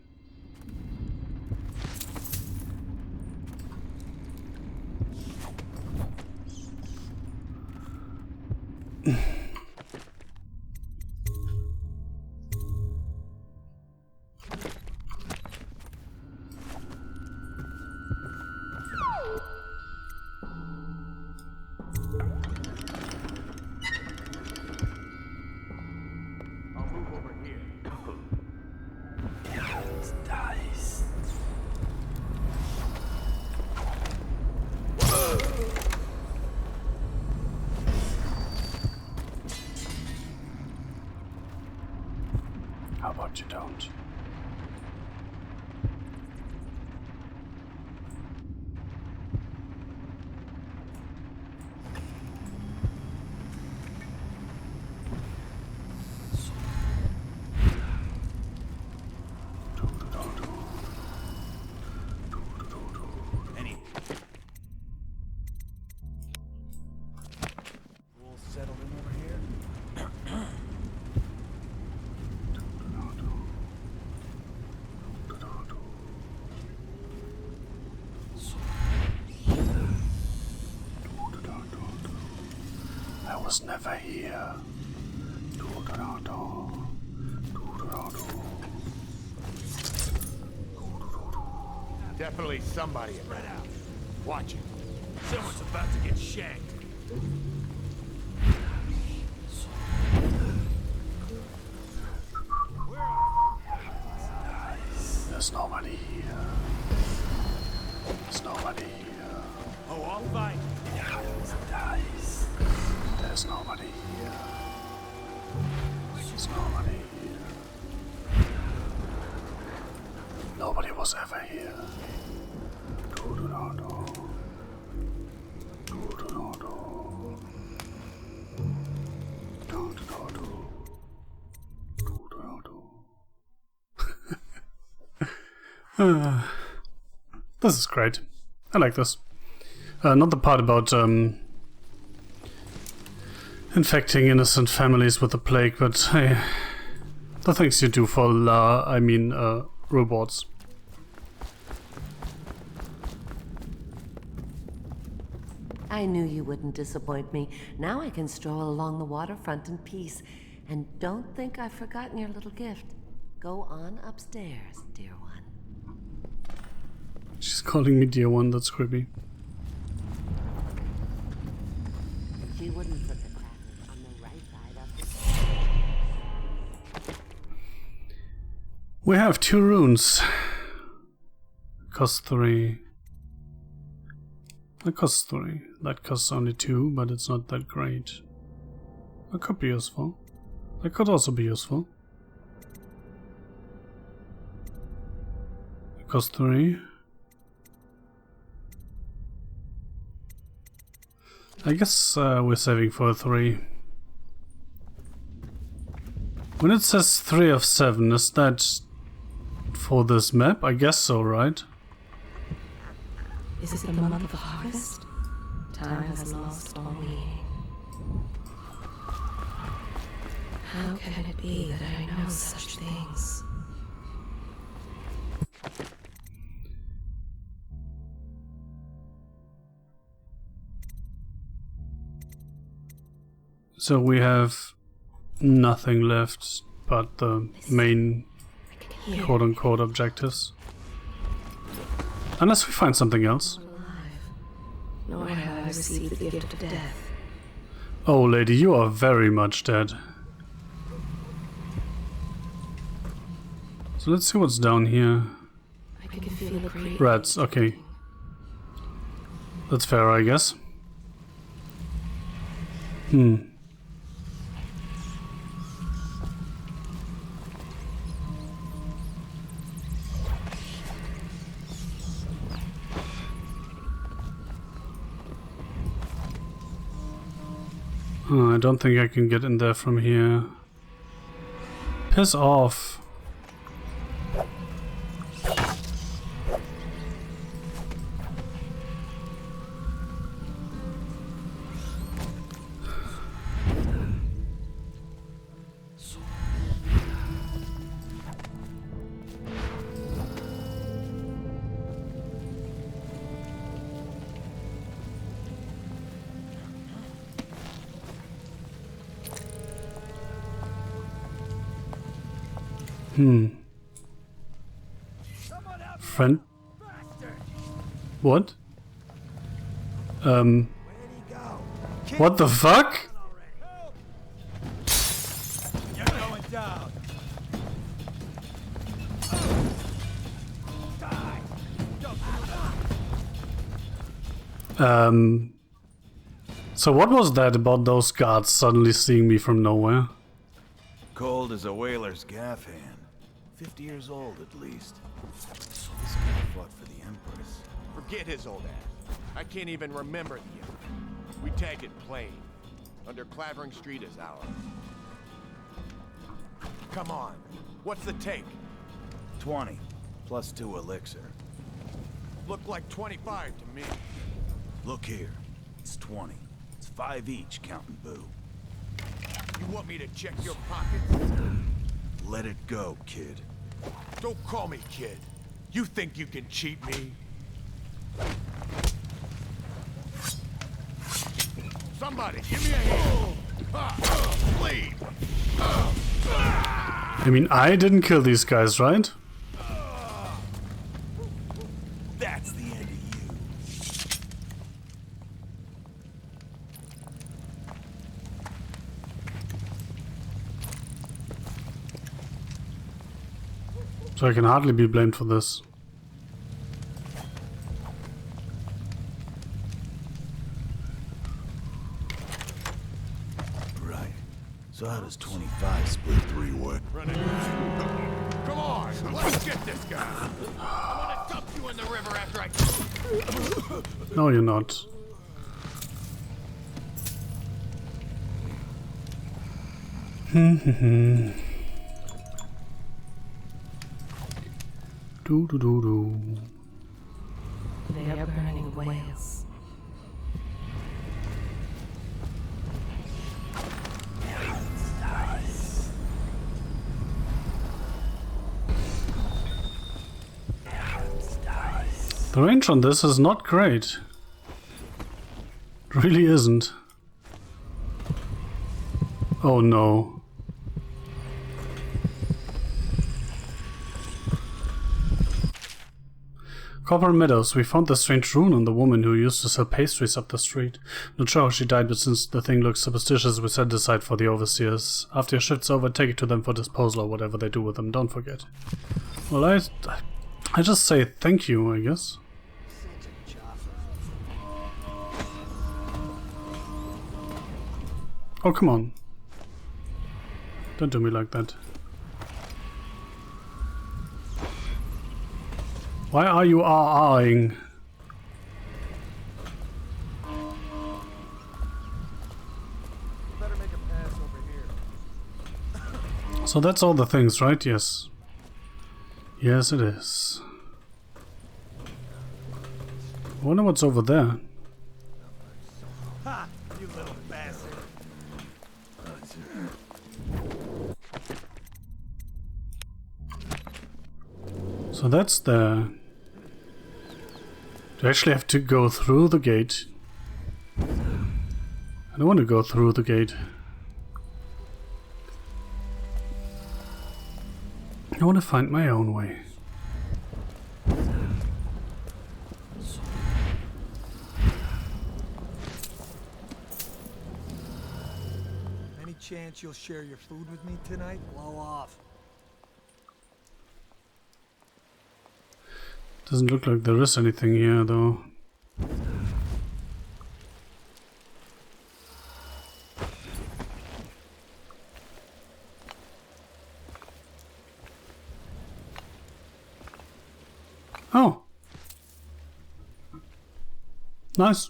How about you don't? Any. All settled in over here? I was never here. Definitely somebody in there. Watch it. Someone's about to get shanked. There's nobody here. There's nobody here. Oh, I'll fight. There's nobody here. There's nobody here. Nobody was ever here. This is great. I like this. Not the part about infecting innocent families with the plague, but hey, the things you do for rewards. I knew you wouldn't disappoint me. Now I can stroll along the waterfront in peace. And don't think I've forgotten your little gift. Go on upstairs, dear one. She's calling me dear one, that's creepy. She wouldn't put the crackers on the right side of the... We have 2 runes. Cost 3. That costs 3. That costs only 2, but it's not that great. That could be useful. That could also be useful. It costs 3. I guess we're saving for a 3. When it says 3 of 7, is that for this map? I guess so, right? Is it the month of harvest? Time has lost all meaning. How can it be that I know such things? So we have nothing left but the main quote-unquote objectives. Unless we find something else. Nor have I received the gift of death. Oh, lady, you are very much dead. So let's see what's down here. I can feel a great Rats, okay. That's fair, I guess. I don't think I can get in there from here. Piss off. Friend? What? What the fuck? You're going down. So what was that about those guards suddenly seeing me from nowhere? Cold as a whaler's gaff hand. 50 years old at least. So this guy fought for the Empress. Forget his old ass. I can't even remember the Emperor. We tagged it plain. Under Clavering Street is ours. Come on. What's the take? 20. Plus 2 elixir. Looked like 25 to me. Look here. It's 20. It's 5 each, counting Boo. You want me to check your pockets? Let it go, kid. Don't call me kid. You think you can cheat me? Somebody, give me a hand. Please. I mean, I didn't kill these guys, right? That's the end of you. So I can hardly be blamed for this. Right. So how does 25 split 3 work? Come on, let's get this guy. I want to dump you in the river after I... No, you're not. Do do do do. They are burning whales. The range on this is not great. It really isn't. Oh no. Copper Meadows, we found the strange rune on the woman who used to sell pastries up the street. Not sure how she died, but since the thing looks superstitious, we set it aside for the overseers. After your shift's over, take it to them for disposal or whatever they do with them, don't forget. Well, I just say thank you, I guess. Oh, come on. Don't do me like that. Why are you ah-ahing? Better make a pass over here. So that's all the things, right? Yes. Yes, it is. I wonder what's over there. Ha! You little bastard. So that's there. Do I actually have to go through the gate? I don't want to go through the gate. I want to find my own way. Any chance you'll share your food with me tonight? Blow off. Doesn't look like there is anything here, though. Oh. Nice.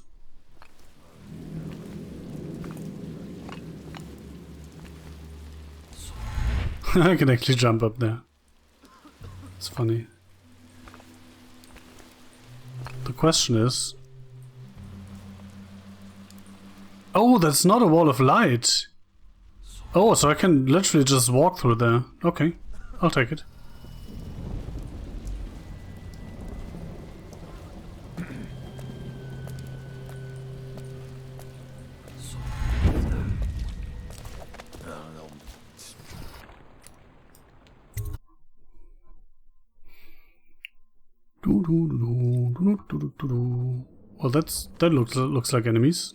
I can actually jump up there. It's funny. The question is... Oh, that's not a wall of light! Oh, so I can literally just walk through there. Okay, I'll take it. Well, that looks like enemies.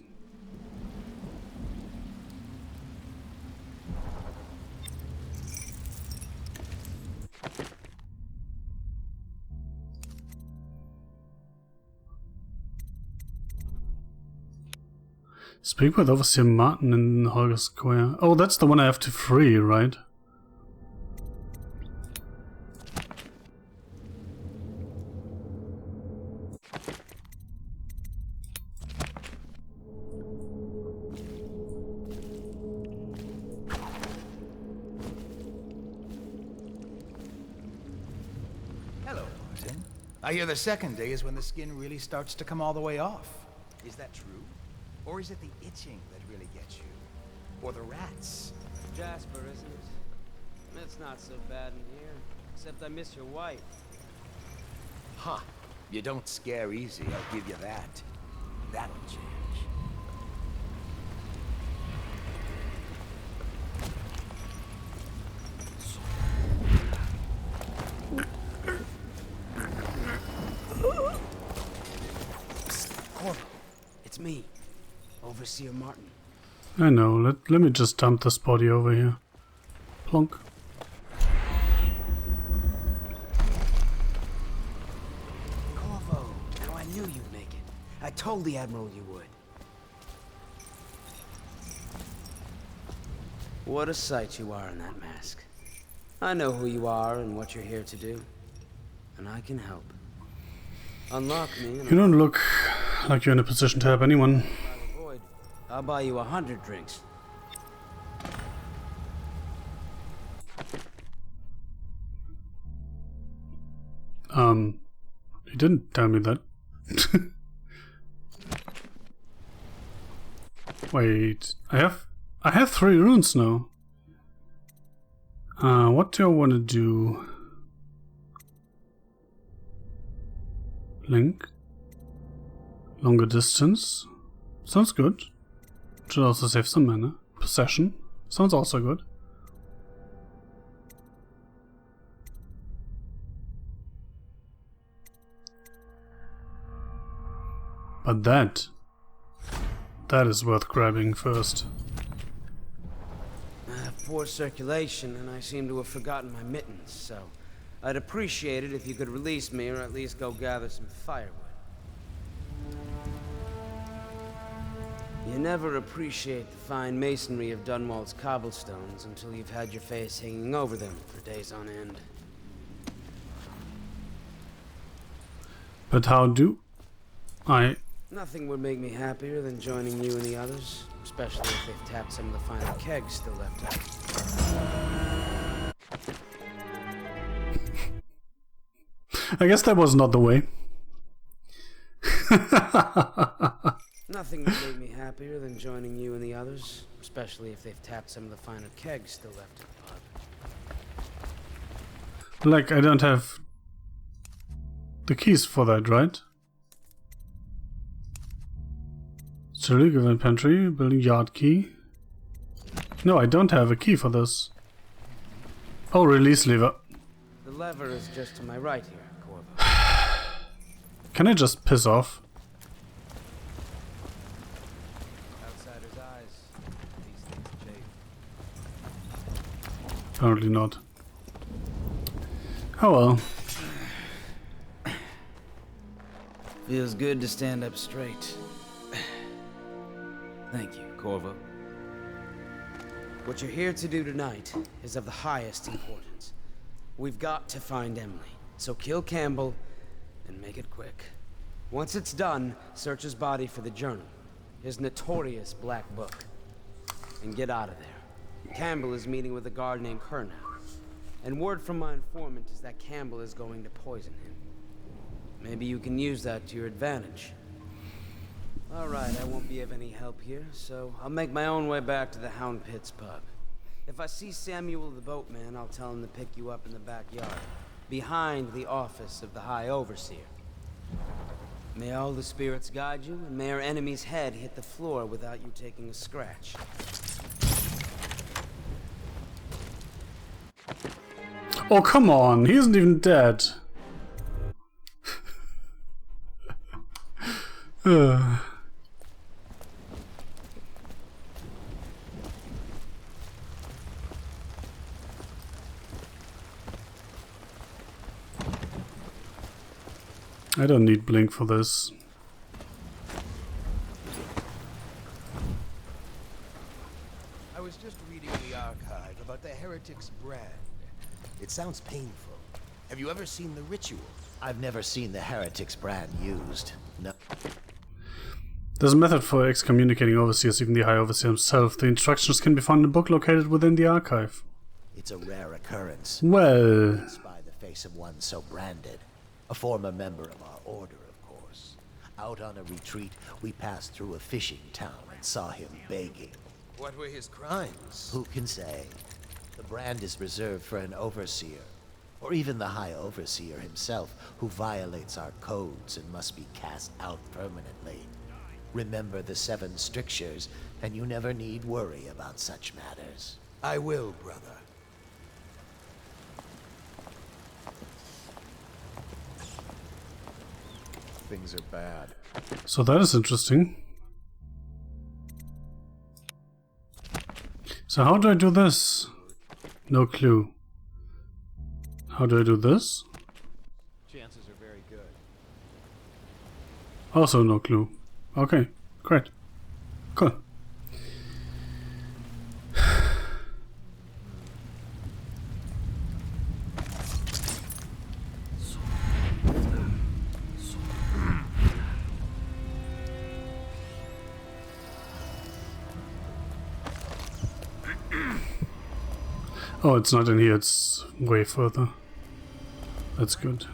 Speak with Overseer Martin in Holger Square. Oh, that's the one I have to free, right? Hello, Martin. I hear the second day is when the skin really starts to come all the way off. Is that true? Or is it the itching that really gets you? Or the rats? Jasper, isn't it? It's not so bad in here. Except I miss your wife. Huh. You don't scare easy, I'll give you that. That'll change. Corvo, it's me, Overseer Martin. I know, let me just dump this body over here. Plonk. Corvo, now I knew you'd make it. I told the Admiral you would. What a sight you are in that mask. I know who you are and what you're here to do. And I can help. Unlock me and You don't look like you're in a position to help anyone. I'll buy you 100 drinks. You didn't tell me that. Wait, I have 3 runes now. What do I want to do? Link. Longer distance. Sounds good. Should also save some mana. Possession. Sounds also good. But that is worth grabbing first. I have poor circulation, and I seem to have forgotten my mittens, so I'd appreciate it if you could release me, or at least go gather some firewood. You never appreciate the fine masonry of Dunwall's cobblestones until you've had your face hanging over them for days on end. But how do I... Nothing would make me happier than joining you and the others, especially if they've tapped some of the final kegs still left out. I guess that was not the way. Nothing would make me happier than joining you and the others, especially if they've tapped some of the final kegs still left in the pub. Like, I don't have the keys for that, right? Still given pantry, building yard key. No, I don't have a key for this. Oh, release lever. The lever is just to my right here, Corvo. Can I just piss off? Outsider's eyes. These things chafe. Apparently not. Oh well. Feels good to stand up straight. Thank you, Corvo. What you're here to do tonight is of the highest importance. We've got to find Emily, so kill Campbell and make it quick. Once it's done, search his body for the journal, his notorious black book, and get out of there. Campbell is meeting with a guard named Kernow, and word from my informant is that Campbell is going to poison him. Maybe you can use that to your advantage. All right, I won't be of any help here, so I'll make my own way back to the Hound Pits pub. If I see Samuel the boatman, I'll tell him to pick you up in the backyard, behind the office of the High Overseer. May all the spirits guide you, and may our enemy's head hit the floor without you taking a scratch. Oh, come on, he isn't even dead. I don't need Blink for this. I was just reading the archive about the Heretic's brand. It sounds painful. Have you ever seen the ritual? I've never seen the Heretic's brand used. No. There's a method for excommunicating overseers, even the High Overseer himself. The instructions can be found in a book located within the archive. It's a rare occurrence. Well... By the face of one so branded. A former member of our order, of course. Out on a retreat, we passed through a fishing town and saw him begging. What were his crimes? Who can say? The brand is reserved for an overseer. Or even the High Overseer himself, who violates our codes and must be cast out permanently. Remember the 7 strictures, and you never need worry about such matters. I will, brother. Things are bad. So that is interesting. So how do I do this? No clue. How do I do this? Chances are very good. Also no clue. Okay, great. Cool. Oh, it's not in here, it's way further. That's good.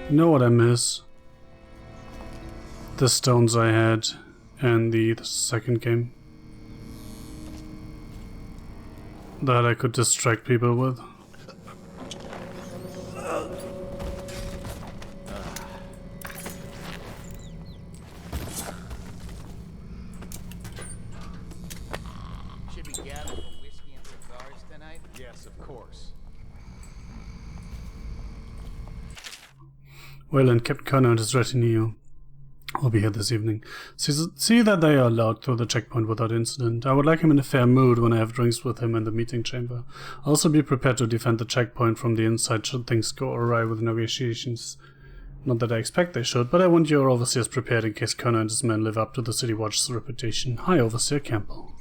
You know what I miss? The stones I had and the second game. That I could distract people with. Should we gather for whiskey and cigars tonight? Yes, of course. Well, and Captain Connor and his retinue will be here this evening. See that they are allowed through the checkpoint without incident. I would like him in a fair mood when I have drinks with him in the meeting chamber. Also be prepared to defend the checkpoint from the inside should things go awry with negotiations. Not that I expect they should, but I want your overseers prepared in case Connor and his men live up to the City Watch's reputation. High Overseer Campbell.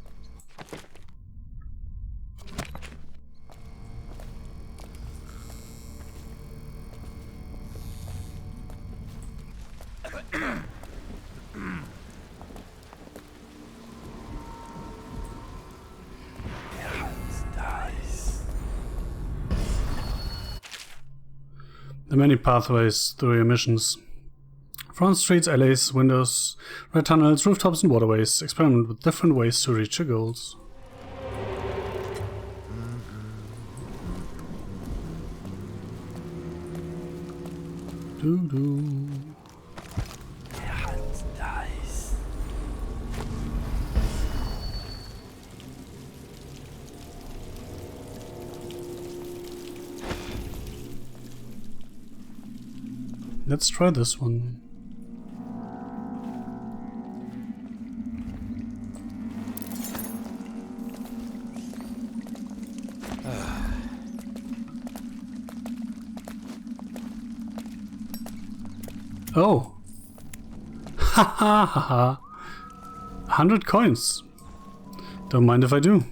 The many pathways through your missions. Front streets, alleys, windows, red tunnels, rooftops and waterways. Experiment with different ways to reach your goals. Doo-doo. Let's try this one. Oh! Ha ha ha ha! 100 coins! Don't mind if I do.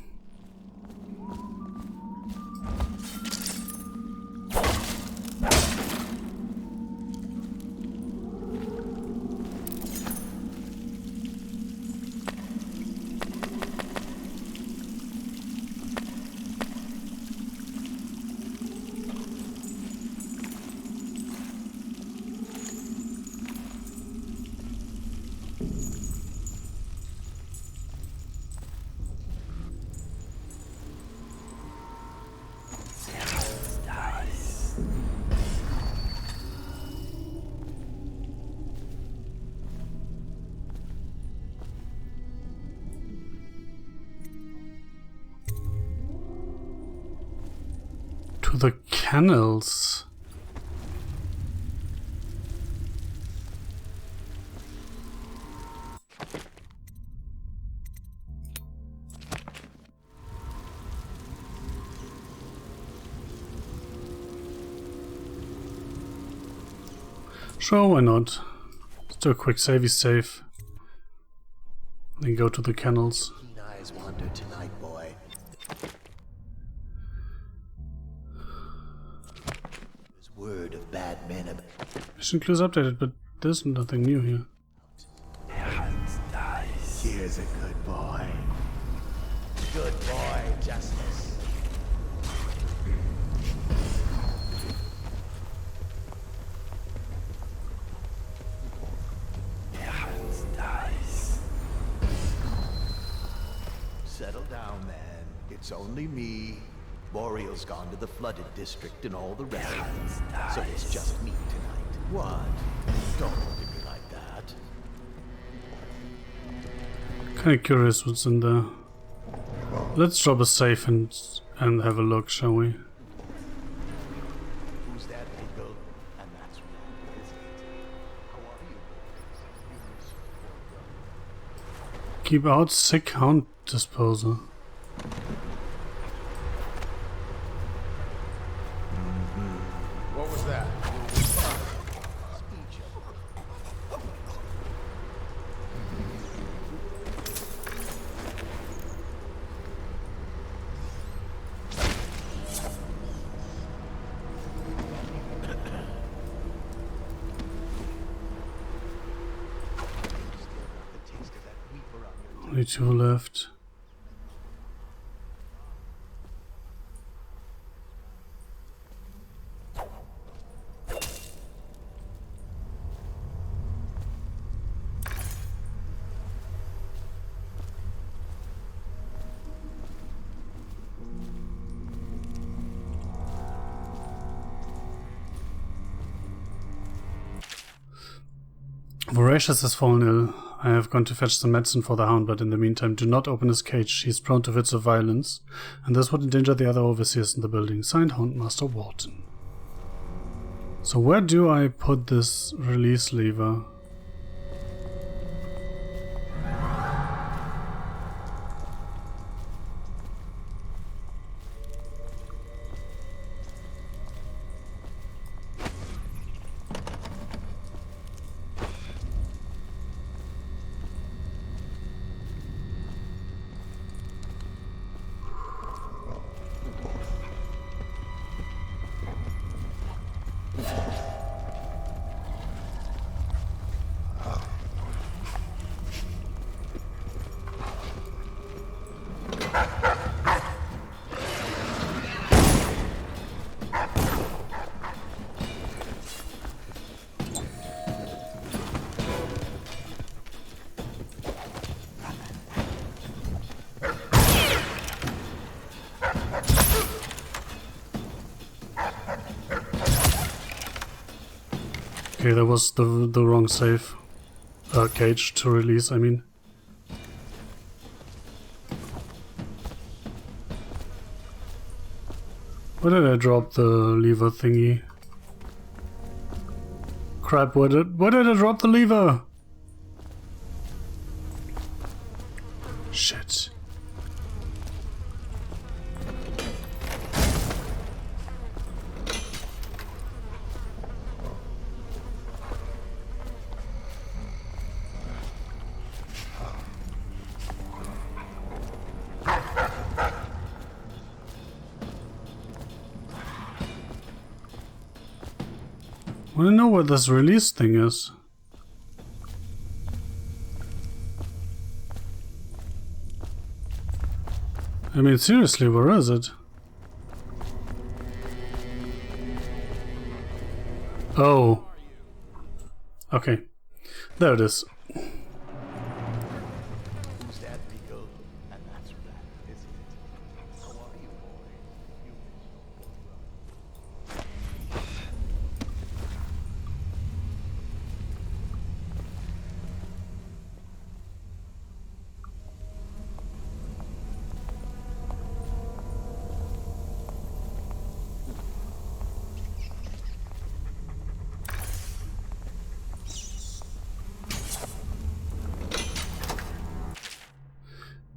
To the canals. Sure, why not? Let's do a quick savey save. Then go to the canals. Keen eyes wander tonight, boy. There's word of bad men about... Mission clues updated, but there's nothing new here. Here's a good boy. Good boy, Justice. Settle down, man. It's only me. Boreal's gone to the flooded district and all the rest of them. So it's just me tonight. What? Don't look at me like that. Kinda curious what's in there. Let's drop a safe and have a look, shall we? Who's that, Pickle? And that's right, isn't it? How are you? Keep out sick hound disposal. What was that? Only two left. Voracious has fallen ill. I have gone to fetch some medicine for the hound, but in the meantime, do not open his cage. He is prone to fits of violence, and this would endanger the other overseers in the building. Signed, Houndmaster Wharton. So where do I put this release lever? Okay, that was the wrong save. Cage to release, I mean. Where did I drop the lever thingy? Crap, where did I drop the lever? Shit. I want to know where this release thing is. I mean, seriously, where is it? Oh. Okay. There it is. Who's that, Rico? And that's right, isn't it? How are you, boy?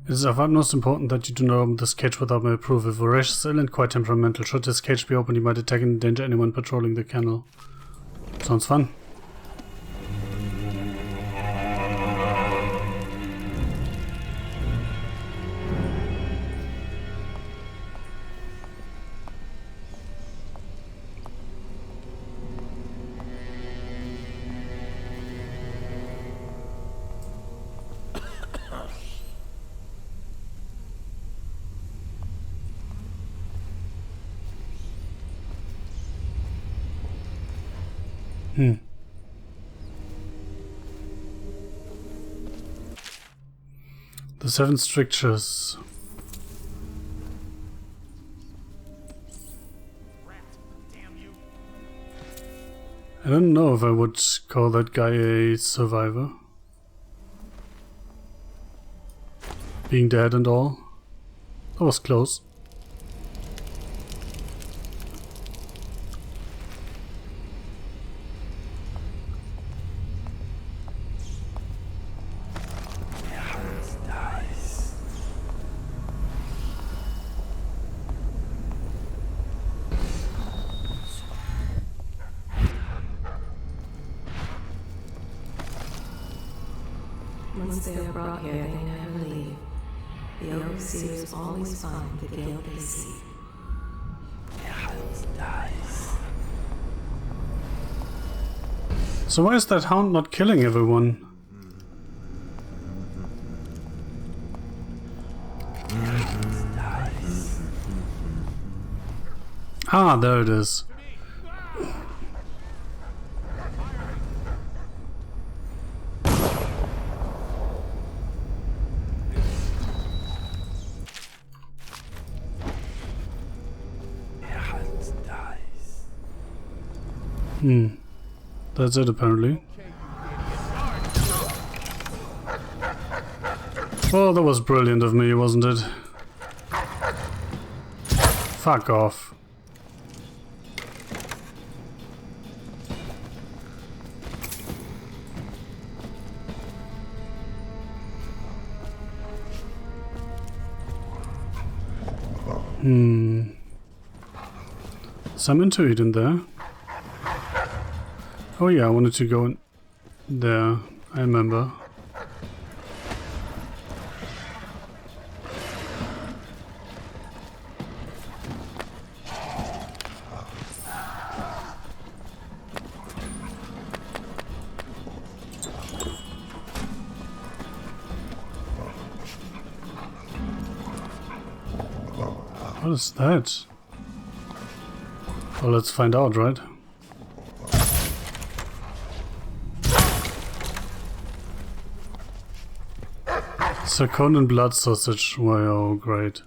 It is of utmost importance that you do not open this cage without my approval. Voracious, ill, and quite temperamental. Should this cage be opened, you might attack and endanger anyone patrolling the kennel. Sounds fun. The 7 strictures. I don't know if I would call that guy a survivor. Being dead and all. That was close. Once they are brought here, they never leave. The overseers always find the guilt they seek. So why is that hound not killing everyone? Ah, there it is. That's it apparently. Well, that was brilliant of me, wasn't it? Fuck off. Some intuit in there. Oh yeah, I wanted to go in there, I remember. What is that? Well, let's find out, right? Sarkonan blood sausage. Wow, great.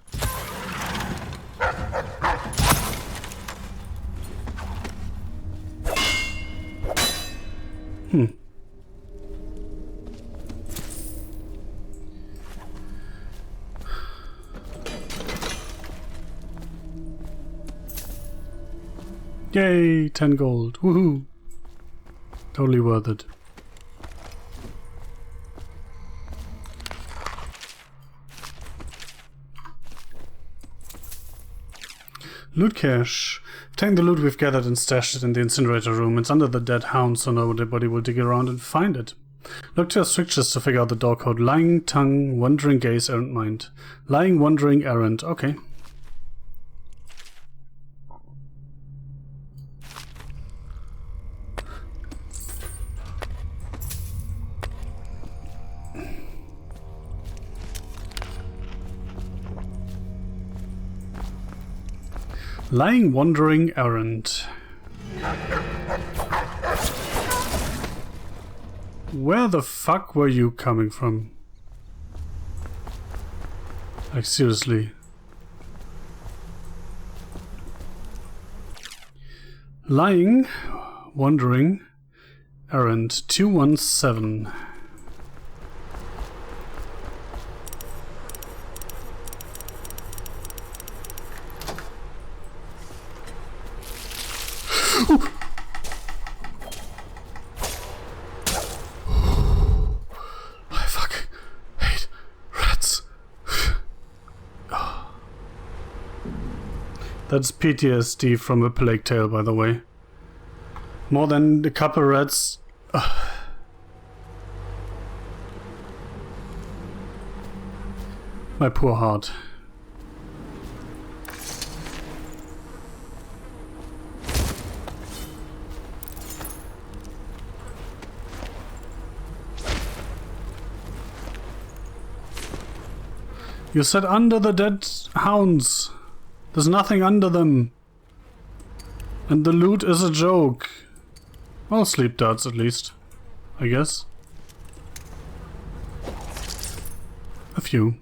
Yay, 10 gold. Woohoo. Totally worth it. Loot cache. Take the loot we've gathered and stashed it in the incinerator room. It's under the dead hound, so nobody will dig around and find it. Look to your strictures to figure out the door code. Lying tongue, wandering gaze, errant mind. Lying, wandering, errant. Okay. Lying, wandering, errant. Where the fuck were you coming from? Like, seriously. Lying, wandering, errant. 217. That's PTSD from a Plague Tale, by the way. More than a couple rats. My poor heart. You said under the dead hounds. There's nothing under them. And the loot is a joke. Well, sleep darts at least, I guess. A few.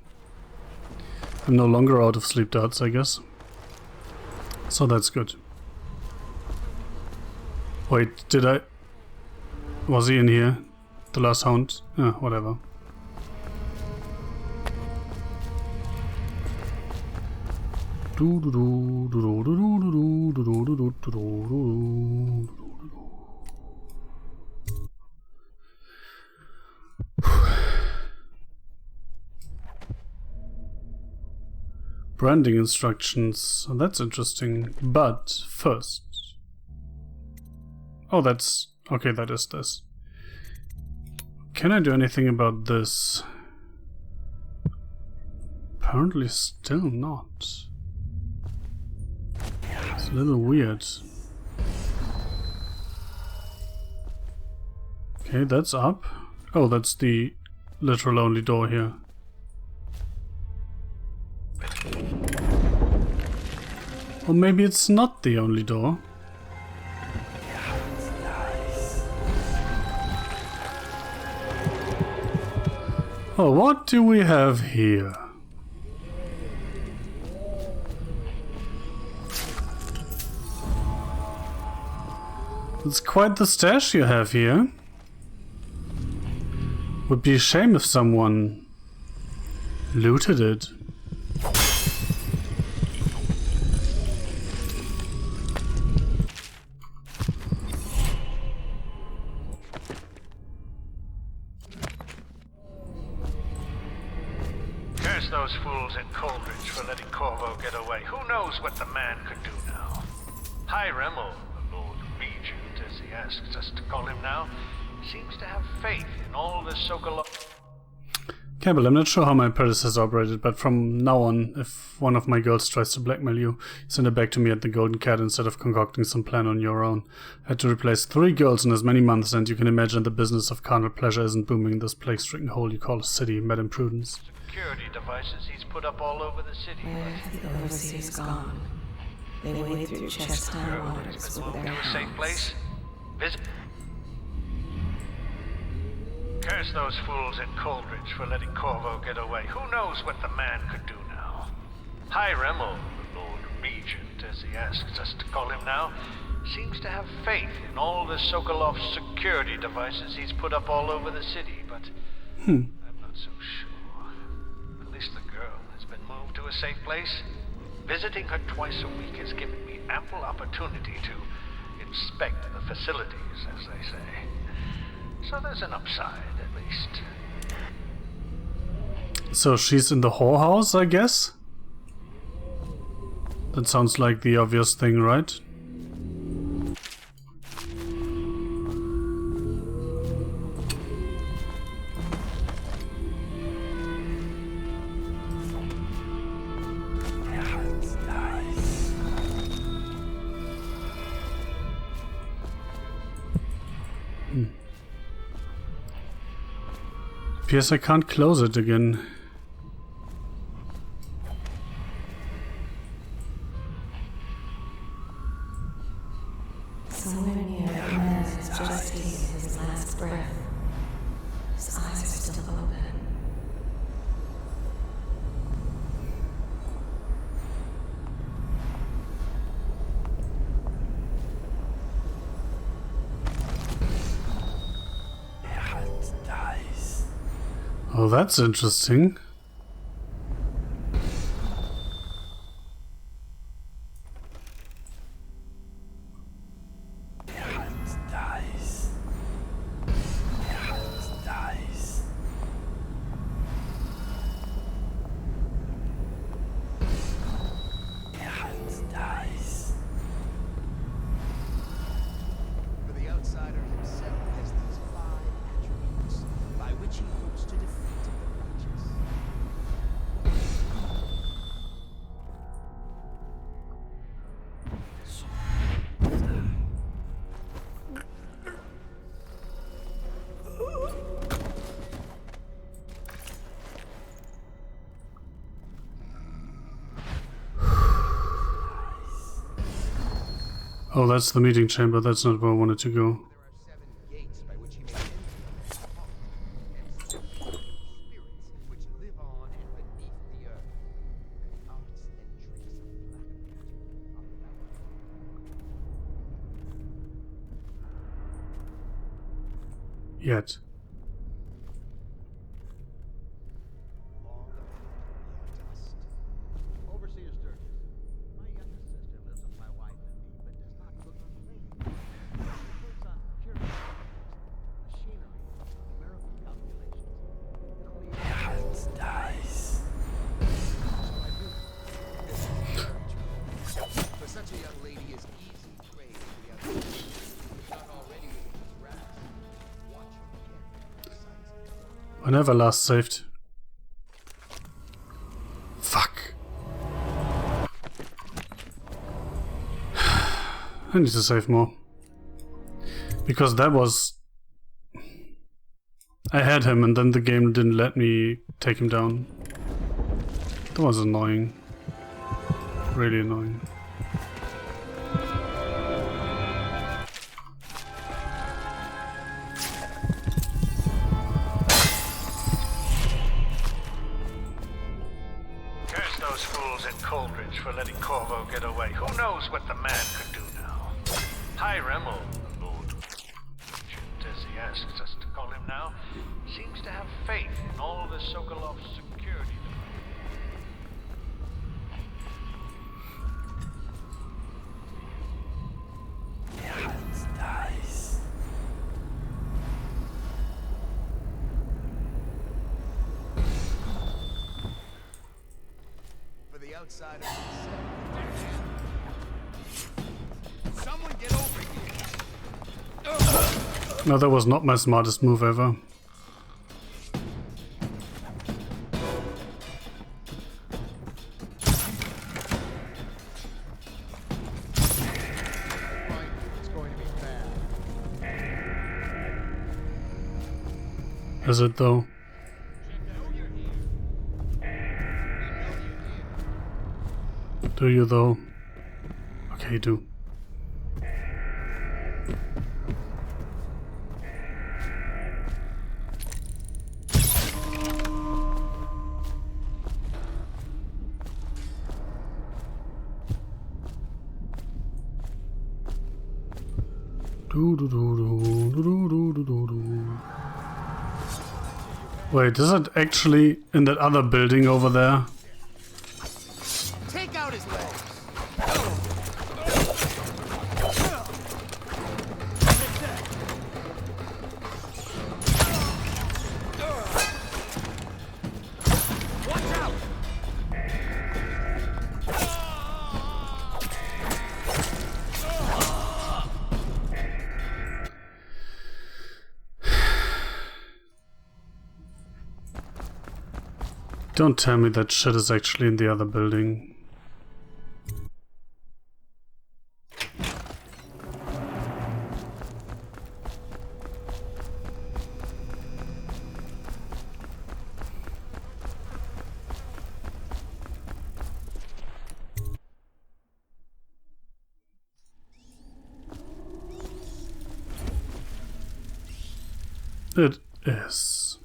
I'm no longer out of sleep darts, I guess. So that's good. Wait, did I... Was he in here? The last hound? Whatever. Branding instructions. That's interesting. But first... Oh, that's... Okay, that is this. Can I do anything about this? Apparently still not. It's a little weird. Okay, that's up. Oh, that's the literal only door here. Or maybe it's not the only door. Oh, what do we have here? It's quite the stash you have here. Would be a shame if someone looted it. Curse those fools at Coldridge for letting Corvo get away. Who knows what the man could do now? Hiram, or the Lord Regent, as he asks us to call him now, seems to have faith in all the Sokolov. Campbell, I'm not sure how my predecessor operated, but from now on, if one of my girls tries to blackmail you, send her back to me at the Golden Cat instead of concocting some plan on your own. I had to replace 3 girls in as many months, and you can imagine the business of carnal pleasure isn't booming in this plague-stricken hole you call a city, Madam Prudence. Security devices he's put up all over the city. Where have the overseers gone? They wade through chest-high waters with their To a safe hounds. place? Visit. Curse those fools at Coldridge for letting Corvo get away. Who knows what the man could do now? Hiram, or the Lord Regent, as he asks us to call him now, seems to have faith in all the Sokolov security devices he's put up all over the city, but I'm not so sure. At least the girl has been moved to a safe place. Visiting her twice a week has given me ample opportunity to inspect the facilities, as they say. So there's an upside, at least. So she's in the whorehouse, I guess? That sounds like the obvious thing, right? Appears I can't close it again. Somewhere near, a man has just taken his last breath. His eyes are still open. Oh, that's interesting. Oh, that's the meeting chamber. That's not where I wanted to go. Yet. I never last saved. Fuck. I need to save more. Because that was... I had him and then the game didn't let me take him down. That was annoying. Really annoying. For letting Corvo get away. Who knows what the man could do now? Hiram, or Lord Regent, as he asks us to call him now, seems to have faith in all the Sokolov's security. Nice. For the outsider. Someone get over here. No, that was not my smartest move ever. Is it though? Do you though? Okay, you do. Wait, is it actually in that other building over there? Take out his legs. Watch out. Don't tell me that shit is actually in the other building. It is.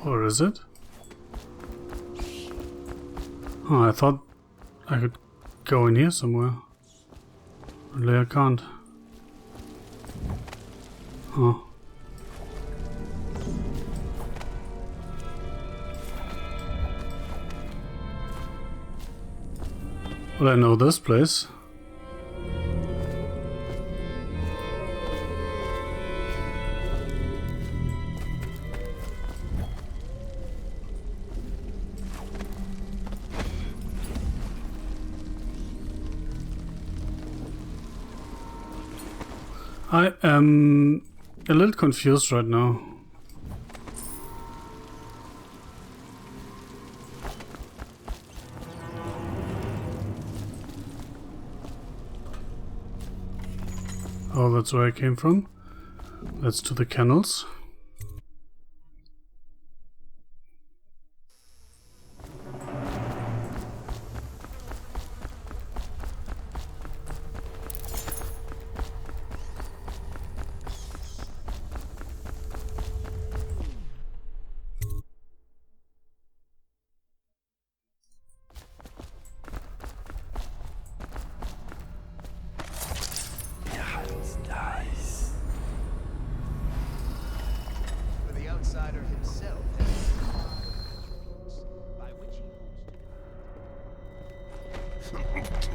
Or is it? Oh, I thought I could go in here somewhere. Really, I can't. Huh. Well, I know this place. I am a little confused right now. Oh, that's where I came from. Let's to the kennels. outsider himself has attributes by which he hopes to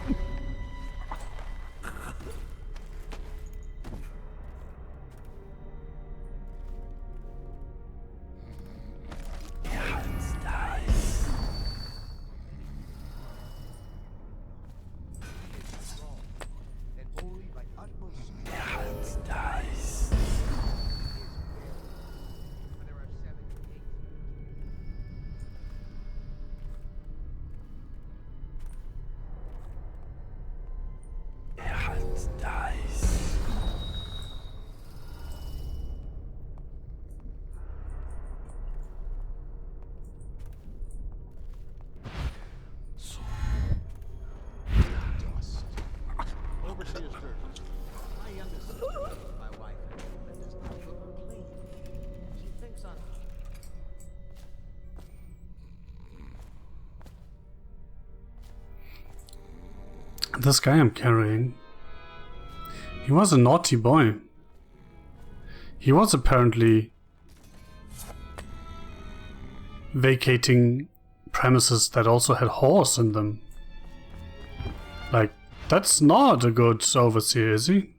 This guy I'm carrying, he was a naughty boy. He was apparently vacating premises that also had horse in them. Like, that's not a good overseer, is he?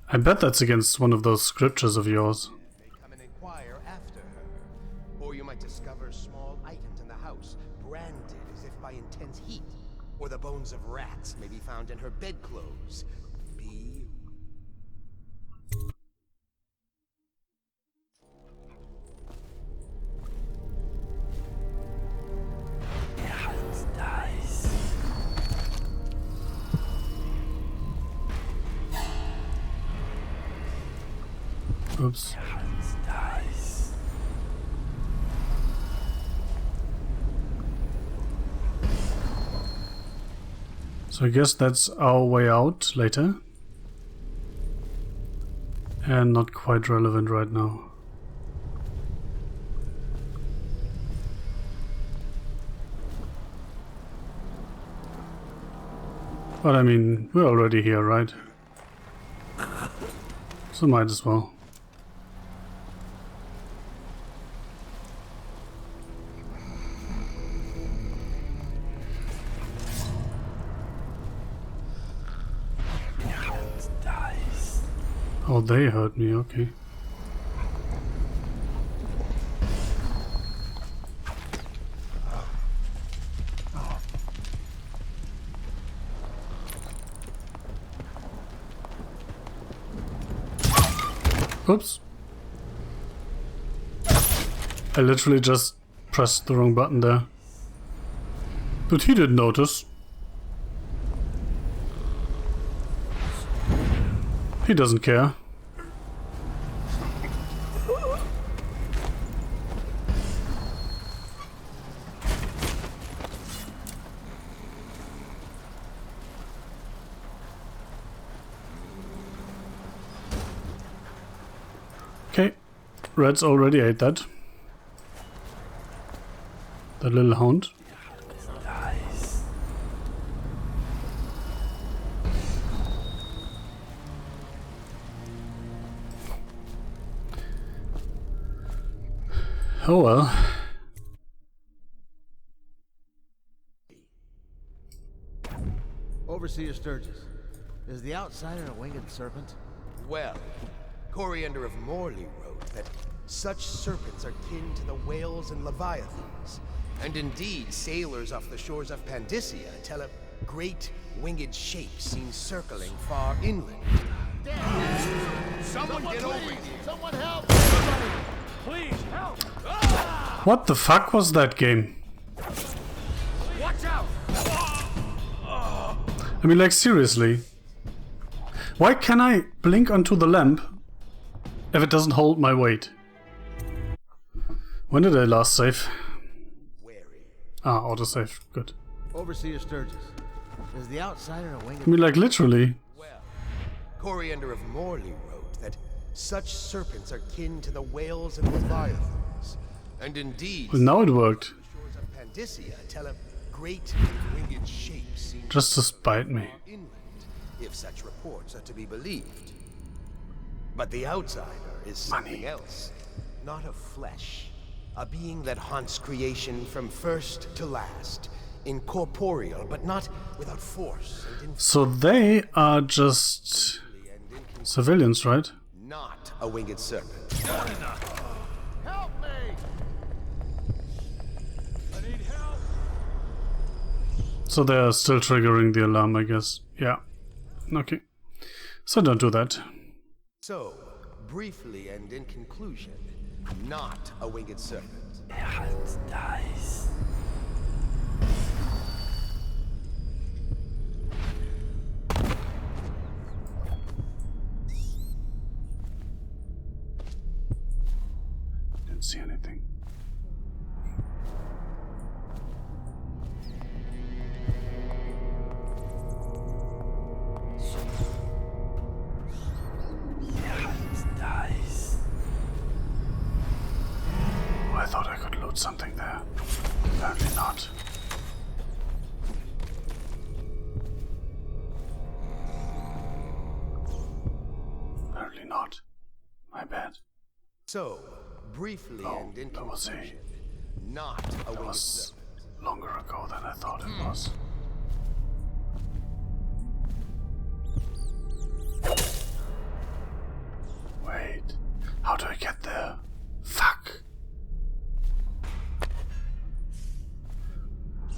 I bet that's against one of those scriptures of yours. may come and inquire after her. Or you might discover small items in the house, branded as if by intense heat. Or the bones of rats may be found in her bedclothes. Be... Oops. So I guess that's our way out later. And not quite relevant right now. But I mean, we're already here, right? So might as well. Oh, they hurt me, okay. Oops. I literally just pressed the wrong button there. But he didn't notice. He doesn't care. Okay, Reds already ate that. The little hound. Oh well. Overseer Sturgis, is the outsider a winged serpent? Well, Coriander of Morley wrote that such serpents are kin to the whales and leviathans. And indeed, sailors off the shores of Pandysia tell of great winged shapes seen circling far inland. Someone get over here! Someone help! Please help! What the fuck was that game? Watch out! I mean, like, seriously. Why can I blink onto the lamp if it doesn't hold my weight? When did I last save? Ah, autosave. Good. Overseer Sturgis, is the outsider a winged... I mean, like, literally. Coriander of Morley wrote that such serpents are kin to the whales and leviathans. And indeed, Well, now it worked. shores of Pandysia tell of great winged shapes seen Just to spite me. inland, if such reports are to be believed. But the outsider is something else. not of flesh. A being that haunts creation from first to last. Incorporeal, but not without force and So they are just civilians, right? not a winged serpent. Help me! I need help! So they're still triggering the alarm, I guess. Yeah. Okay. So don't do that. So, briefly and in conclusion, not a winged serpent. Dies. Didn't see anything. Dies. Oh, I thought I could load something there. Apparently not. Apparently not. My bad. So, briefly and in that was conclusion, not a winged serpent. Longer ago than I thought it was. Wait, how do I get there? Fuck!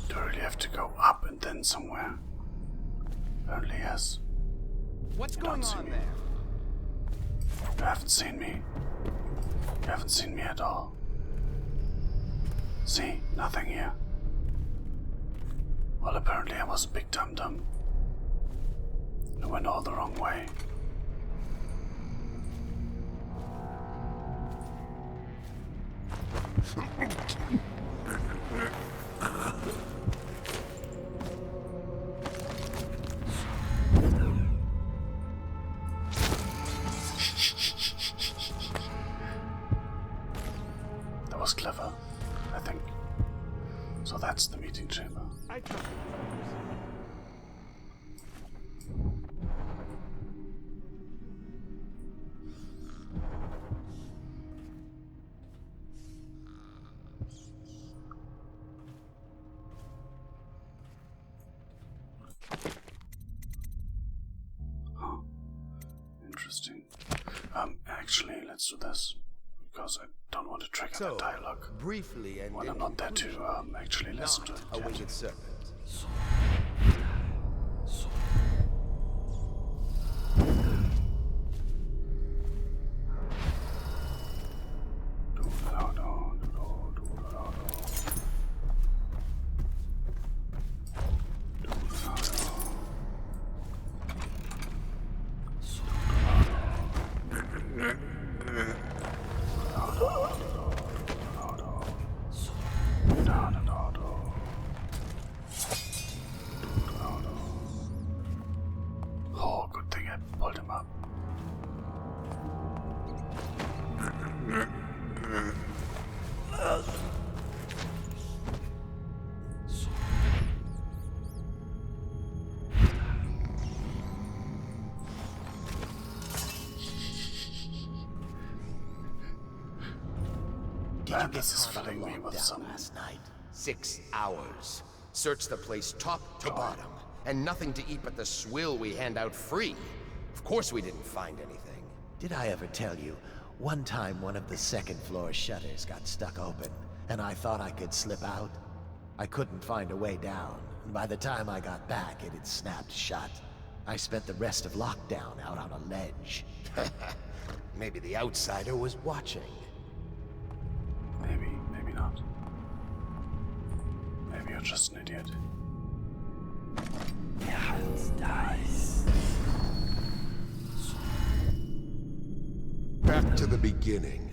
Do I really have to go up and then somewhere? Apparently yes. What's going on there? You haven't seen me. You haven't seen me at all. See, nothing here. Well, apparently I was a big dum-dum. I went all the wrong way. That was clever, I think. So that's the meeting chamber. Huh. Interesting. Actually, let's do this. Because I don't want to trigger that dialogue. Briefly and when in I'm not there to conclusion, actually listen to it. not a winged serpent. Oh, good thing I pulled him up. Did you get caught on a lockdown last night? 6 hours. Search the place top to bottom. And nothing to eat but the swill we hand out free. Of course we didn't find anything. Did I ever tell you, one time one of the second floor shutters got stuck open, and I thought I could slip out? I couldn't find a way down, and by the time I got back, it had snapped shut. I spent the rest of lockdown out on a ledge. Maybe the outsider was watching. Maybe, maybe not. Maybe you're just an idiot. Dies. Back to the beginning.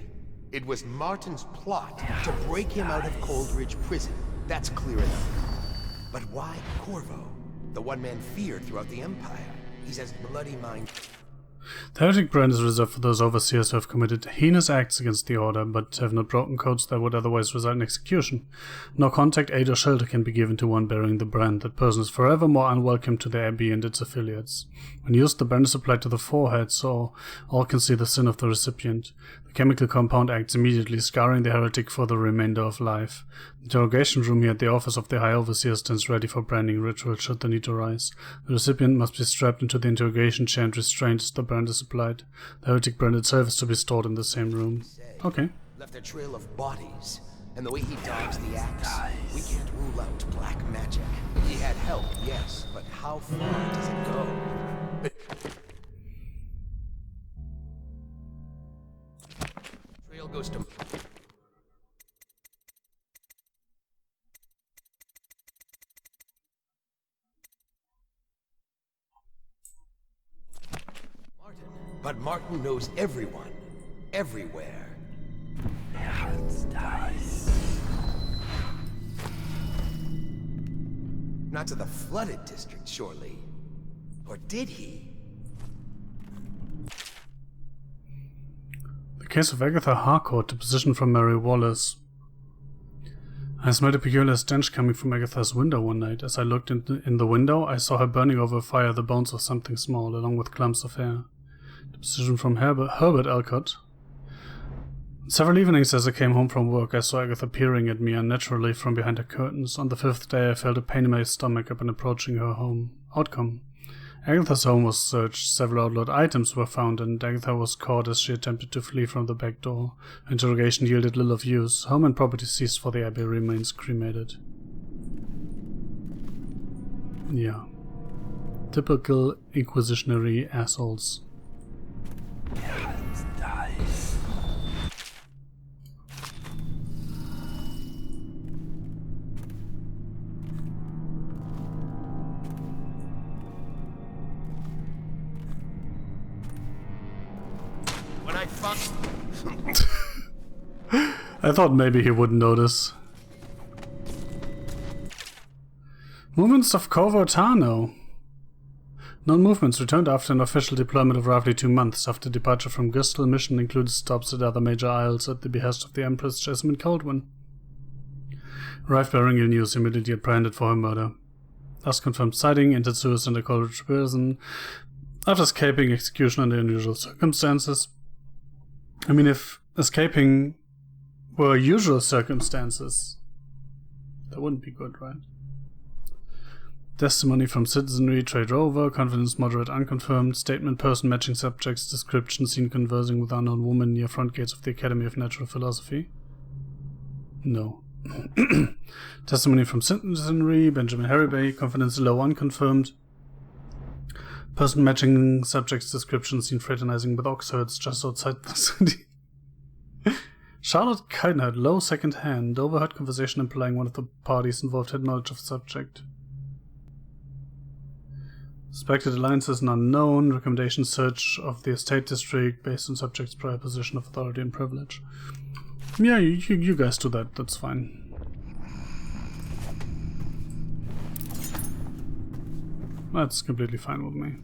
It was Martin's plot to break him out of Coldridge Prison. That's clear enough. But why Corvo? The one man feared throughout the Empire. He's as bloody-minded. The heretic brand is reserved for those overseers who have committed heinous acts against the order, but have not broken codes that would otherwise result in execution. No contact, aid, or shelter can be given to one bearing the brand. That person is forevermore unwelcome to the abbey and its affiliates. When used, the brand is applied to the forehead, so all can see the sin of the recipient. The chemical compound acts immediately, scarring the heretic for the remainder of life. The interrogation room here at the office of the High Overseer stands ready for branding ritual should the need arise. The recipient must be strapped into the interrogation chair and restrained as the brand is applied. The heretic brand itself is to be stored in the same room. Okay. Left a trail of bodies, and the way he dodged the axe, we can't rule out black magic. He had help, yes, but how far does it go? Trail goes to... But Martin knows everyone, everywhere. Not to the flooded district, surely. Or did he? The case of Agatha Harcourt, deposition from Mary Wallace. I smelled a peculiar stench coming from Agatha's window one night. As I looked in the window, I saw her burning over a fire the bones of something small, along with clumps of hair. Deposition from Herbert Alcott. Several evenings as I came home from work, I saw Agatha peering at me unnaturally from behind her curtains. On the fifth day, I felt a pain in my stomach upon approaching her home. Outcome. Agatha's home was searched, several outlawed items were found, and Agatha was caught as she attempted to flee from the back door. Interrogation yielded little of use. Home and property seized, for the abbey remains cremated. Yeah. Typical inquisitionary assholes. I thought maybe he wouldn't notice. Movements of Corvo Tano. Known movements returned after an official deployment of roughly 2 months. After departure from Gristle, mission included stops at other major isles at the behest of the Empress Jasmine Coldwin. Arrived bearing ill news, immediately apprehended for her murder. Last confirmed sighting, entered suicide in college prison. After escaping execution under unusual circumstances. I mean, if escaping were usual circumstances, that wouldn't be good, right? Testimony from citizenry, trade rover, confidence moderate unconfirmed, statement person matching subjects, description seen conversing with unknown woman near front gates of the Academy of Natural Philosophy. No. Testimony from citizenry, Benjamin Haribay, confidence low unconfirmed, person matching subjects, description seen fraternizing with oxherds just outside the city. Charlotte Keinhardt, low second hand, overheard conversation implying one of the parties involved had knowledge of the subject. Suspected alliances unknown, recommendation search of the estate district based on subject's prior position of authority and privilege. Yeah, you guys do that, that's fine. That's completely fine with me.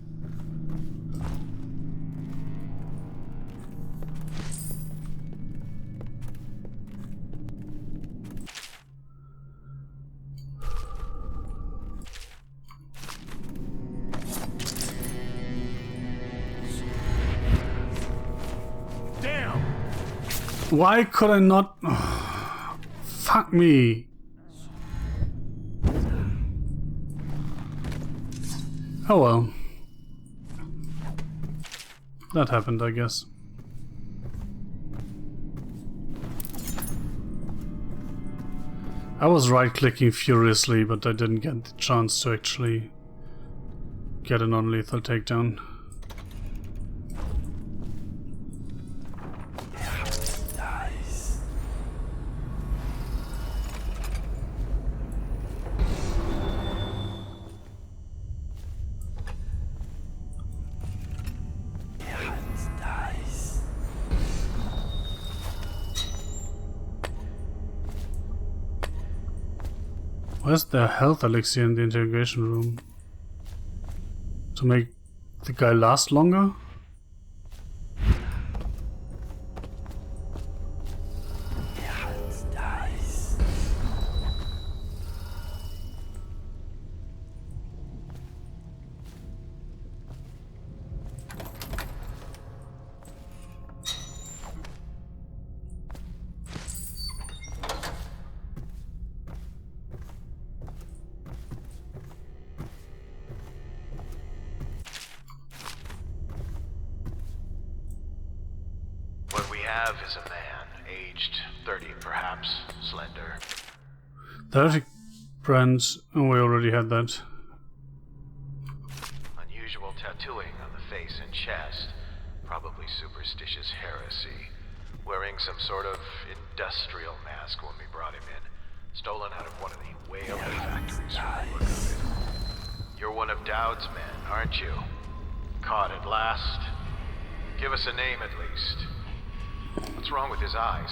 Why could I not? Oh, fuck me. Oh well. That happened, I guess. I was right-clicking furiously, but I didn't get the chance to actually get a non-lethal takedown. Where's the health elixir in the interrogation room? To make the guy last longer? Gav is a man, aged 30 perhaps, slender. 30 brands. Oh, we already had that. Unusual tattooing on the face and chest. Probably superstitious heresy. Wearing some sort of industrial mask when we brought him in. Stolen out of one of the whale factories from the look of it. You're one of Dowd's men, aren't you? Caught at last. Give us a name at least. What's wrong with his eyes?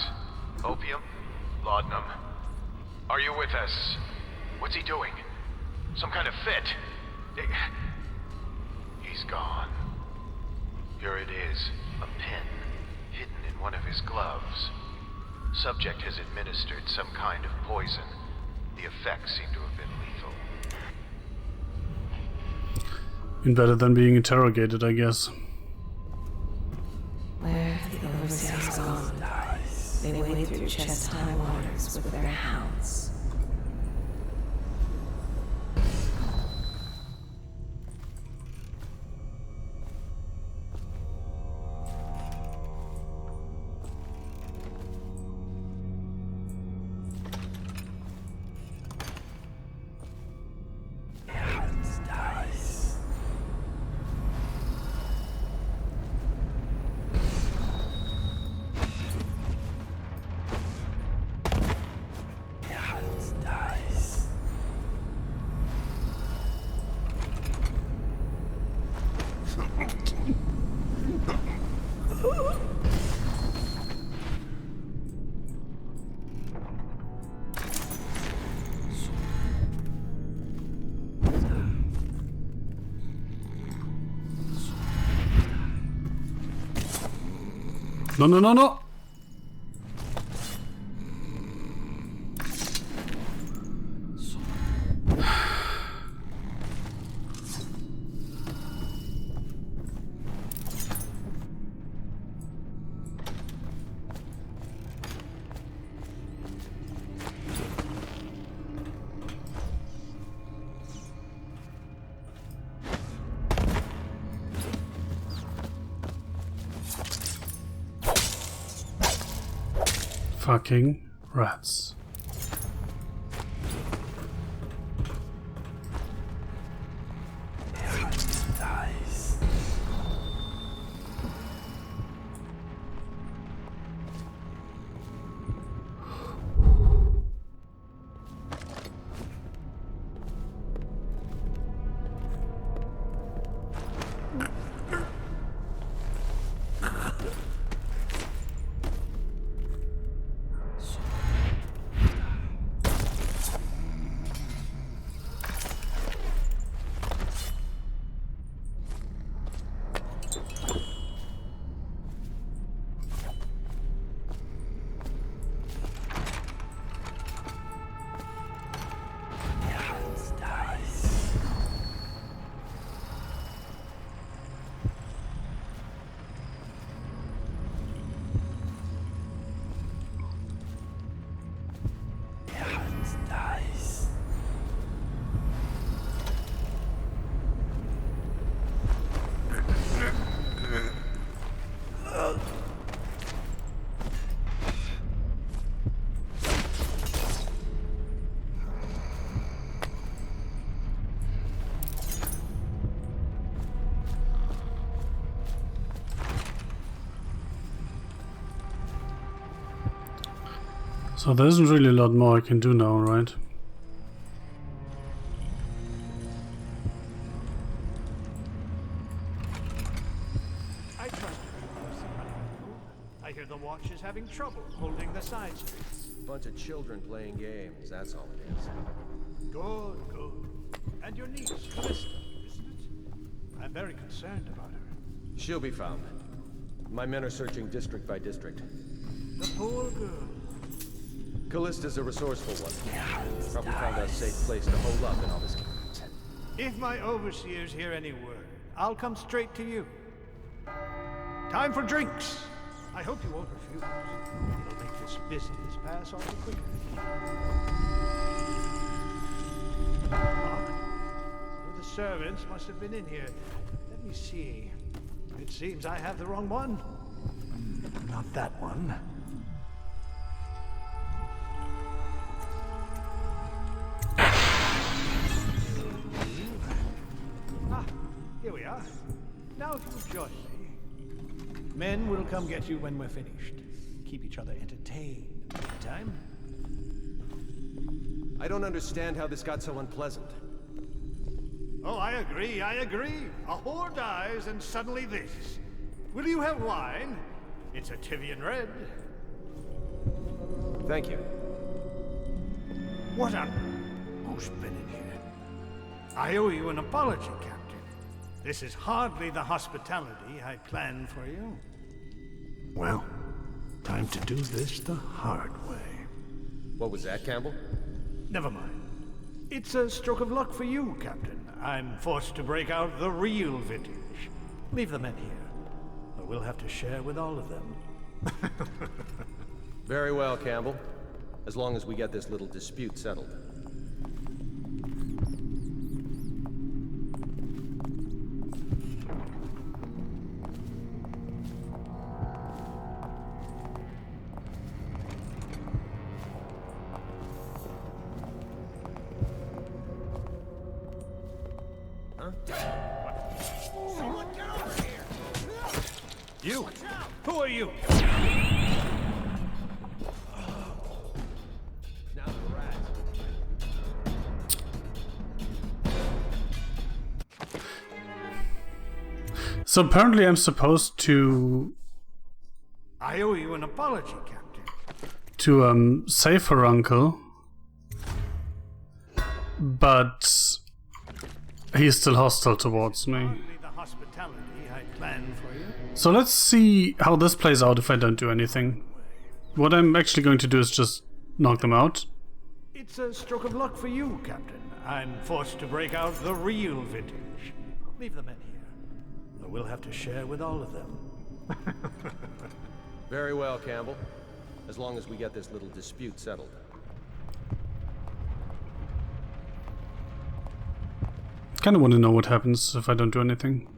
Opium? Laudanum? Are you with us? What's he doing? Some kind of fit? He's gone. Here it is, a pin, hidden in one of his gloves. Subject has administered some kind of poison. The effects seem to have been lethal. Been better than being interrogated, I guess. Where have the overseers gone? They wade through chest-high waters with their hounds. No, no, no, no! Fucking rats. So there isn't really a lot more I can do now, right? I hear the watch is having trouble holding the side streets. Bunch of children playing games, that's all it is. Good, good. And your niece, Callista, isn't it? I'm very concerned about her. She'll be found. My men are searching district by district. The poor girl. Callista's a resourceful one. Probably found a safe place to hold up in all this chaos. If my overseers hear any word, I'll come straight to you. Time for drinks. I hope you won't refuse. It'll make this business pass all the quicker. One of the servants must have been in here. Let me see. It seems I have the wrong one. Not that one. Here we are. Now if you'll join me. Men will come get you when we're finished. Keep each other entertained in the meantime. I don't understand how this got so unpleasant. Oh, I agree. A whore dies and suddenly this. Will you have wine? It's a Tivian red. Thank you. What on... Who's been in here? I owe you an apology, Captain. This is hardly the hospitality I planned for you. Well, time to do this the hard way. What was that, Campbell? Never mind. It's a stroke of luck for you, Captain. I'm forced to break out the real vintage. Leave the men here, or we'll have to share with all of them. Very well, Campbell. As long as we get this little dispute settled. Someone get over here! You! Who are you? Now the rats. So apparently I'm supposed to I owe you an apology, Captain. save her uncle, but he's still hostile towards me. Hardly the hospitality I planned for you. So let's see how this plays out if I don't do anything. What I'm actually going to do is just knock them out. It's a stroke of luck for you, Captain. I'm forced to break out the real vintage. Leave the men here, or we'll have to share with all of them. Very well, Campbell. As long as we get this little dispute settled. Kinda want to know what happens if I don't do anything.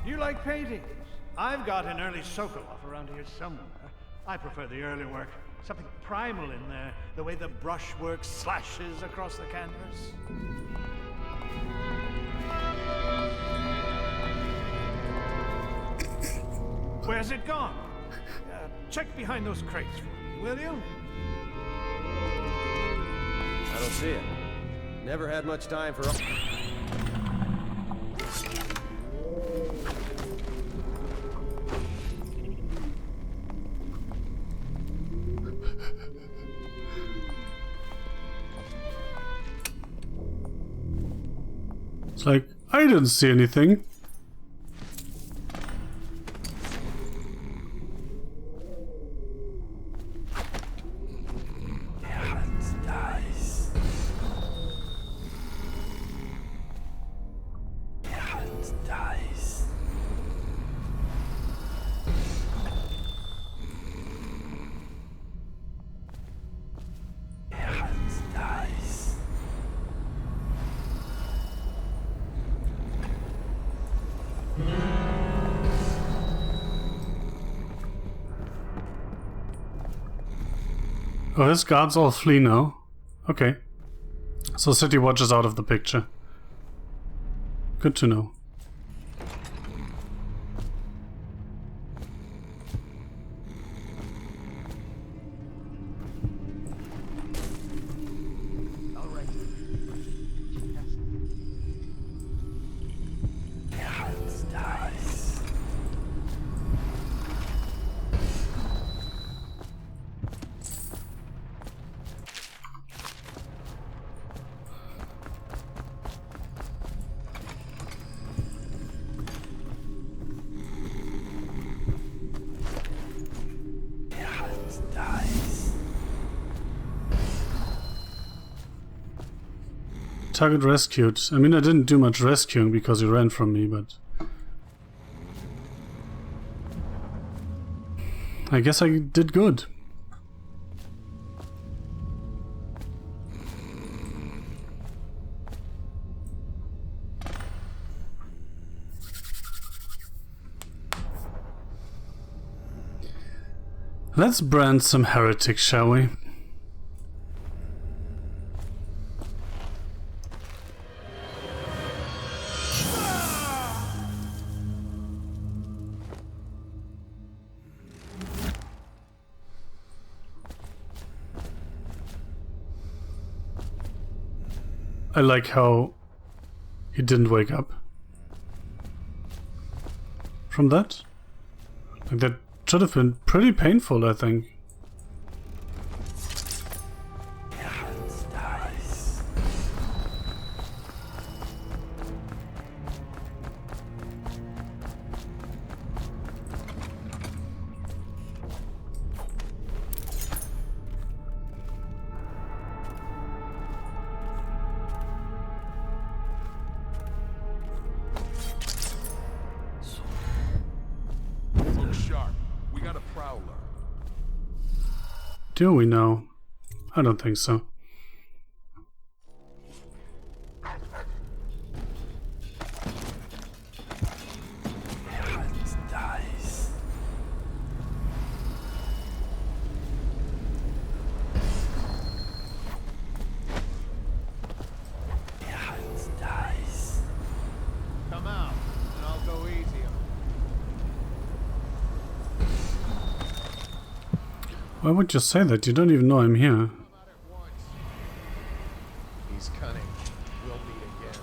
You like paintings? I've got an early Sokolov around here somewhere. I prefer the early work. Something primal in there, the way the brushwork slashes across the canvas. Where's it gone? Check behind those crates for me, will you? I don't see it. Never had much time for... It's like, I didn't see anything. Oh, his guards all flee now. Okay. So City Watch is out of the picture. Good to know. Target rescued. I mean, I didn't do much rescuing because he ran from me, but... I guess I did good. Let's brand some heretics, shall we? I like how he didn't wake up from that. Like, that should have been pretty painful, I think. Do we know? I don't think so. Come out, and I'll go easy on Why would you say that? You don't even know I'm here. He's cunning. We'll meet again.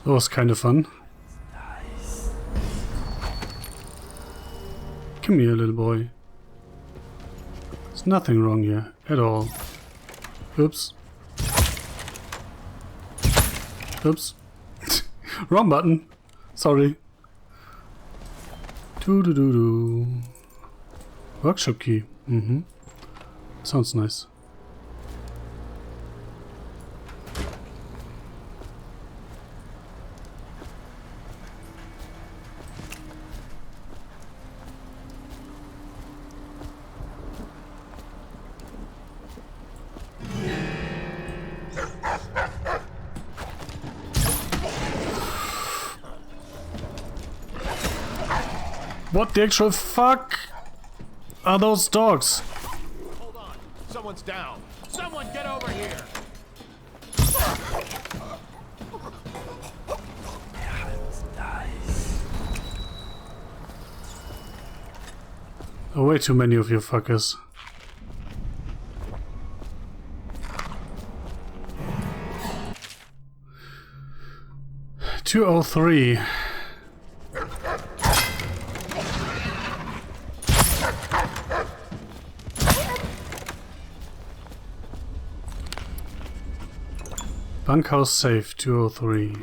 That was kind of fun. Come here, little boy. There's nothing wrong here at all. Oops. Oops. Wrong button. Sorry. Doo-doo-doo-doo. Workshop key. Mm-hmm. Sounds nice. What the actual fuck are those dogs? Hold on. Someone's down. Someone get over here. Oh, way too many of you fuckers. $203. Bunkhouse safe 203.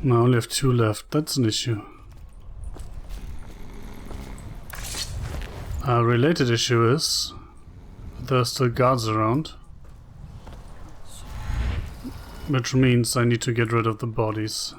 I only have 2 left. That's an issue. A related issue is there are still guards around, which means I need to get rid of the bodies.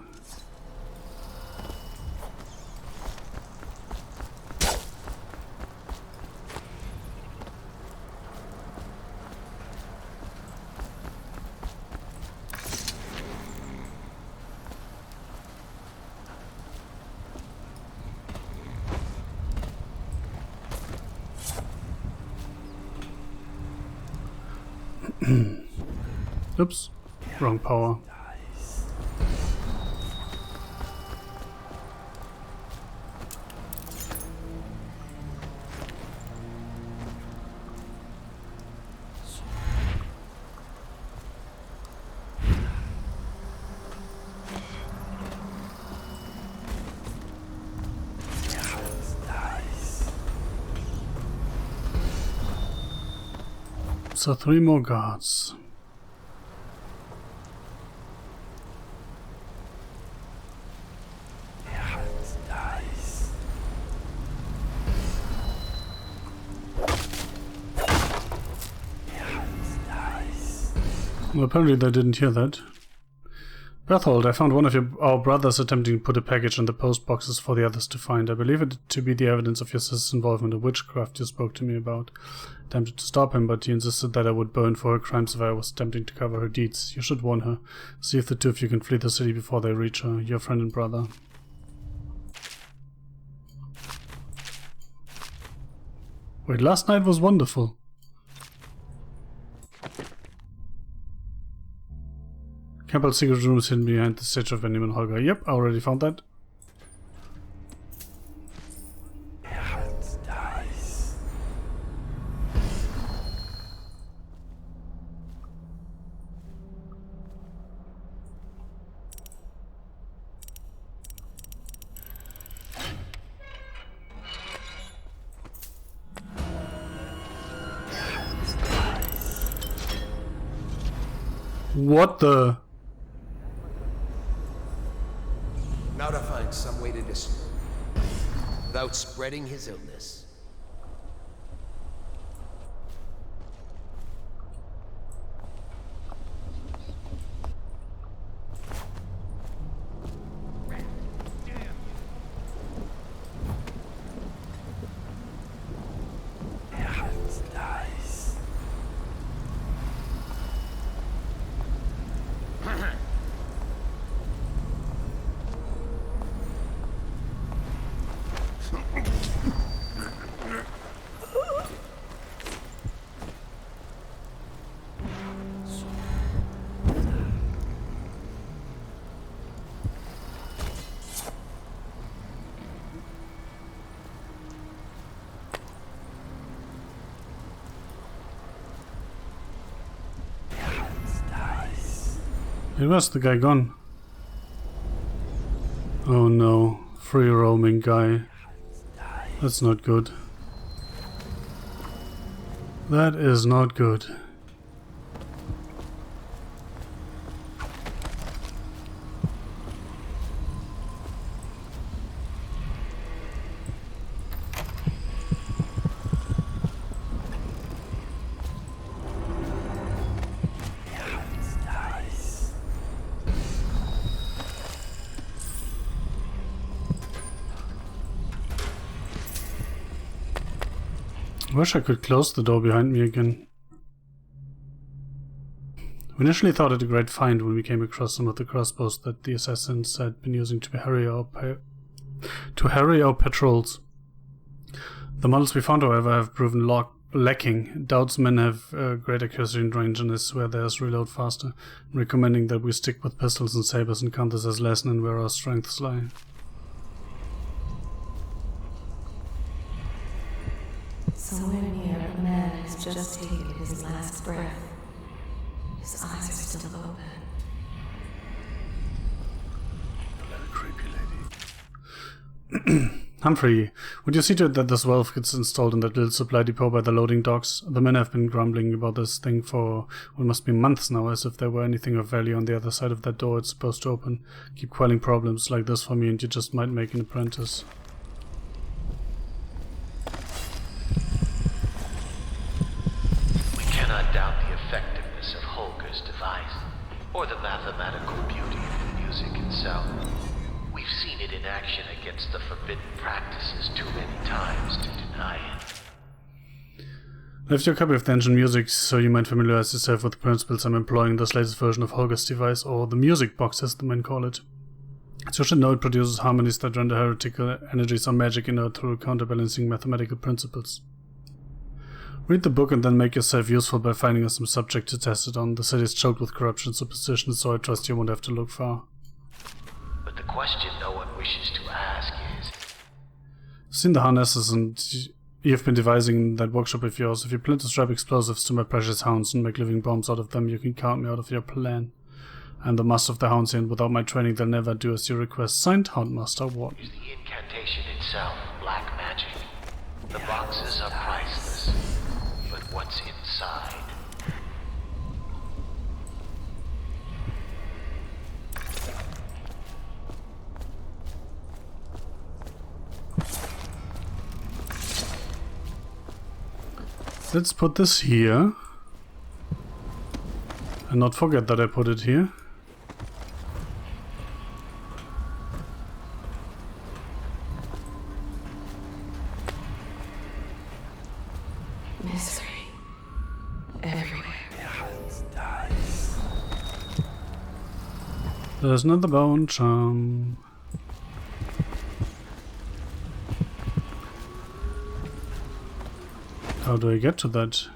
Oops, wrong power. So 3 more guards. Well, apparently they didn't hear that. Berthold, I found one of our brothers attempting to put a package in the post boxes for the others to find. I believe it to be the evidence of your sister's involvement in witchcraft you spoke to me about. Attempted to stop him, but he insisted that I would burn for her crimes if I was attempting to cover her deeds. You should warn her. See if the two of you can flee the city before they reach her. Your friend and brother. Wait, last night was wonderful. Campbell's secret room is hidden behind the statue of Benjamin Holger. Yep, I already found that. What the? Now to find some way to disperse without spreading his illness. Where's the guy gone? Oh no, free roaming guy. That's not good. That is not good. I wish I could close the door behind me again. We initially thought it a great find when we came across some of the crossbows that the assassins had been using to harry our patrols. The models we found, however, have proven lacking. Doubts men have great accuracy in range and is where theirs reload faster, recommending that we stick with pistols and sabers and count this as lesson and where our strengths lie. Somewhere near, a man has just taken his last breath. His eyes are still open. Hello, creepy lady. Humphrey, would you see to it that this valve gets installed in that little supply depot by the loading docks? The men have been grumbling about this thing for what must be months now, as if there were anything of value on the other side of that door it's supposed to open. Keep quelling problems like this for me and you just might make an apprentice. We cannot doubt the effectiveness of Holger's device, or the mathematical beauty of the music itself. We've seen it in action against the forbidden practices too many times to deny it. Left your copy of the engine music so you might familiarize yourself with the principles I'm employing in this latest version of Holger's device, or the music box as the men call it. So you should know it produces harmonies that render heretical energies or magic inert through counterbalancing mathematical principles. Read the book and then make yourself useful by finding us some subject to test it on. The city is choked with corruption and superstition, so I trust you won't have to look far. But the question no one wishes to ask is... I've seen the harnesses and you've been devising in that workshop of yours. If you plan to strap explosives to my precious hounds and make living bombs out of them, you can count me out of your plan. I'm the master of the hounds here, and without my training they'll never do as you request. Signed, Houndmaster Ward. Is the incantation itself black magic? The boxes are priceless, but what's inside? Let's put this here. And not forget that I put it here. Misery. Everywhere. There's another bone charm. How do I get to that?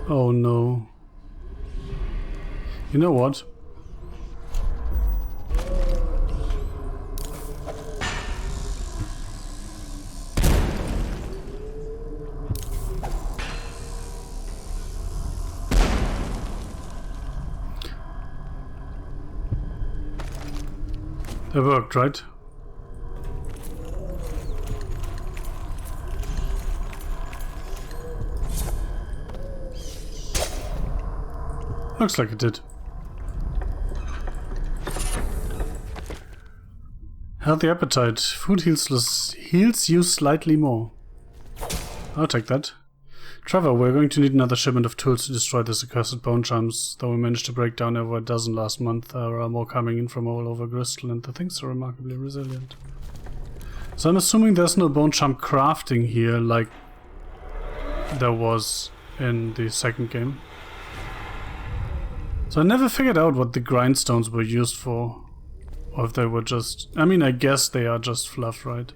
Oh no. You know what? That worked, right? Looks like it did. Healthy appetite. Food heals you slightly more. I'll take that. Trevor, we're going to need another shipment of tools to destroy this accursed bone charms. Though we managed to break down over a dozen last month, there are more coming in from all over Bristol, and the things are remarkably resilient. So I'm assuming there's no bone charm crafting here like there was in the second game. So I never figured out what the grindstones were used for. Or if they were just... I mean, I guess they are just fluff, right?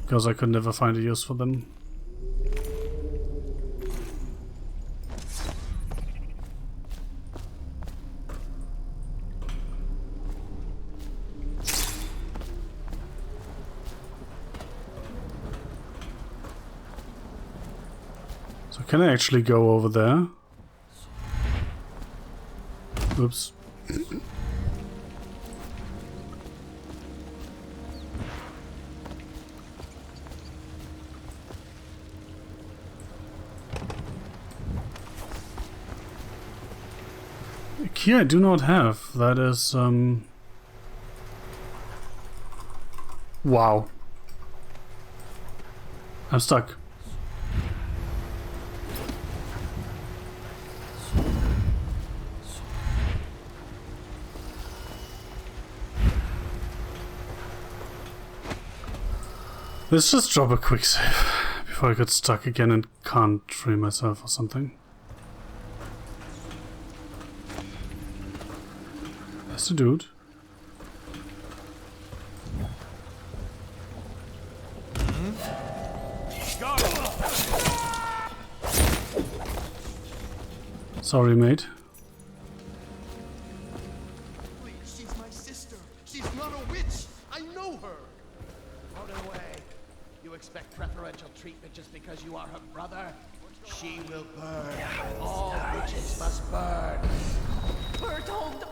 Because I could never find a use for them. So can I actually go over there? Oops. A key I do not have. That is, wow. I'm stuck. Let's just drop a quick save before I get stuck again and can't free myself or something. That's the dude. Sorry, mate. Please, she's my sister. She's not a witch. I know her. Put away. You expect preferential treatment just because you are her brother? She will burn. All witches must burn. Bertold!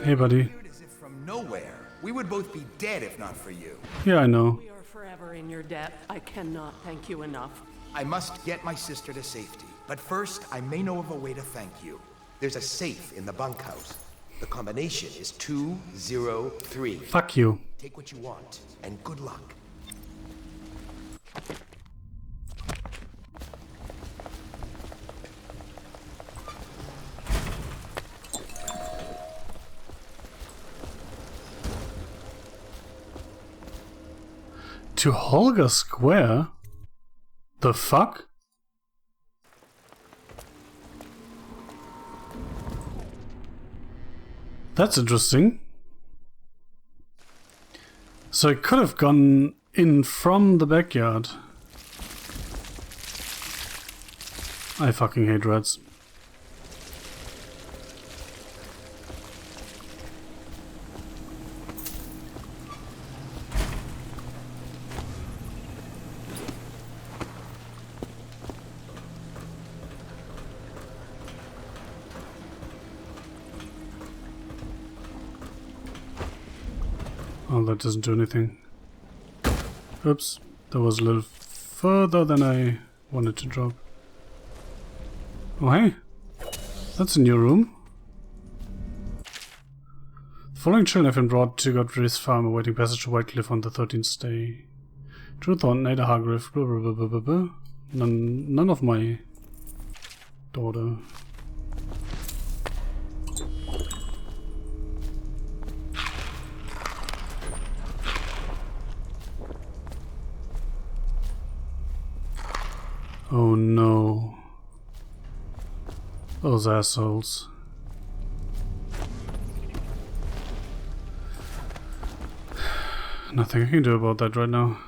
Hey, buddy. As if from nowhere. We would both be dead if not for you. Yeah, I know. We are forever in your debt. I cannot thank you enough. I must get my sister to safety. But first, I may know of a way to thank you. There's a safe in the bunkhouse. The combination is 203. Fuck you. Take what you want, and good luck. To Holger Square? The fuck? That's interesting. So I could have gone in from the backyard. I fucking hate rats. Oh, that doesn't do anything. Oops, that was a little further than I wanted to drop. Oh hey, that's a new room. The following children have been brought to Godfrey's farm, awaiting passage to Whitecliff on the 13th day. Drew Thornton, Ada Hargrave, blah blah blah blah blah blah. None of my daughter. Oh no. Those assholes. Nothing I can do about that right now.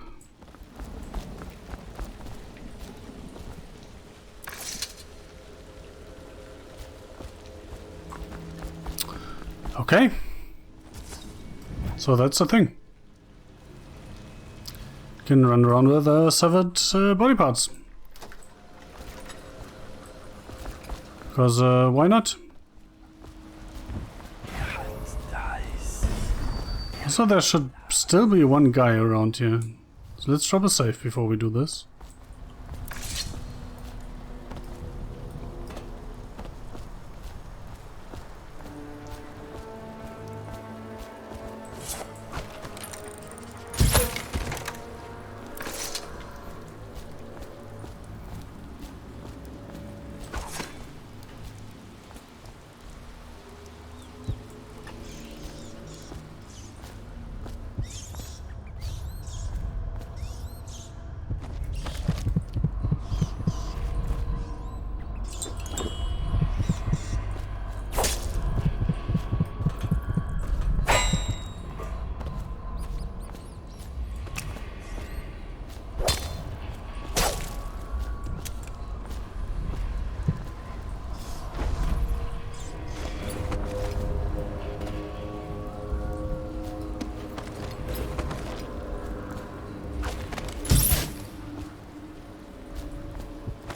Okay. So that's the thing. Can run around with severed body parts. Because, why not? So there should still be one guy around here. So let's drop a safe before we do this.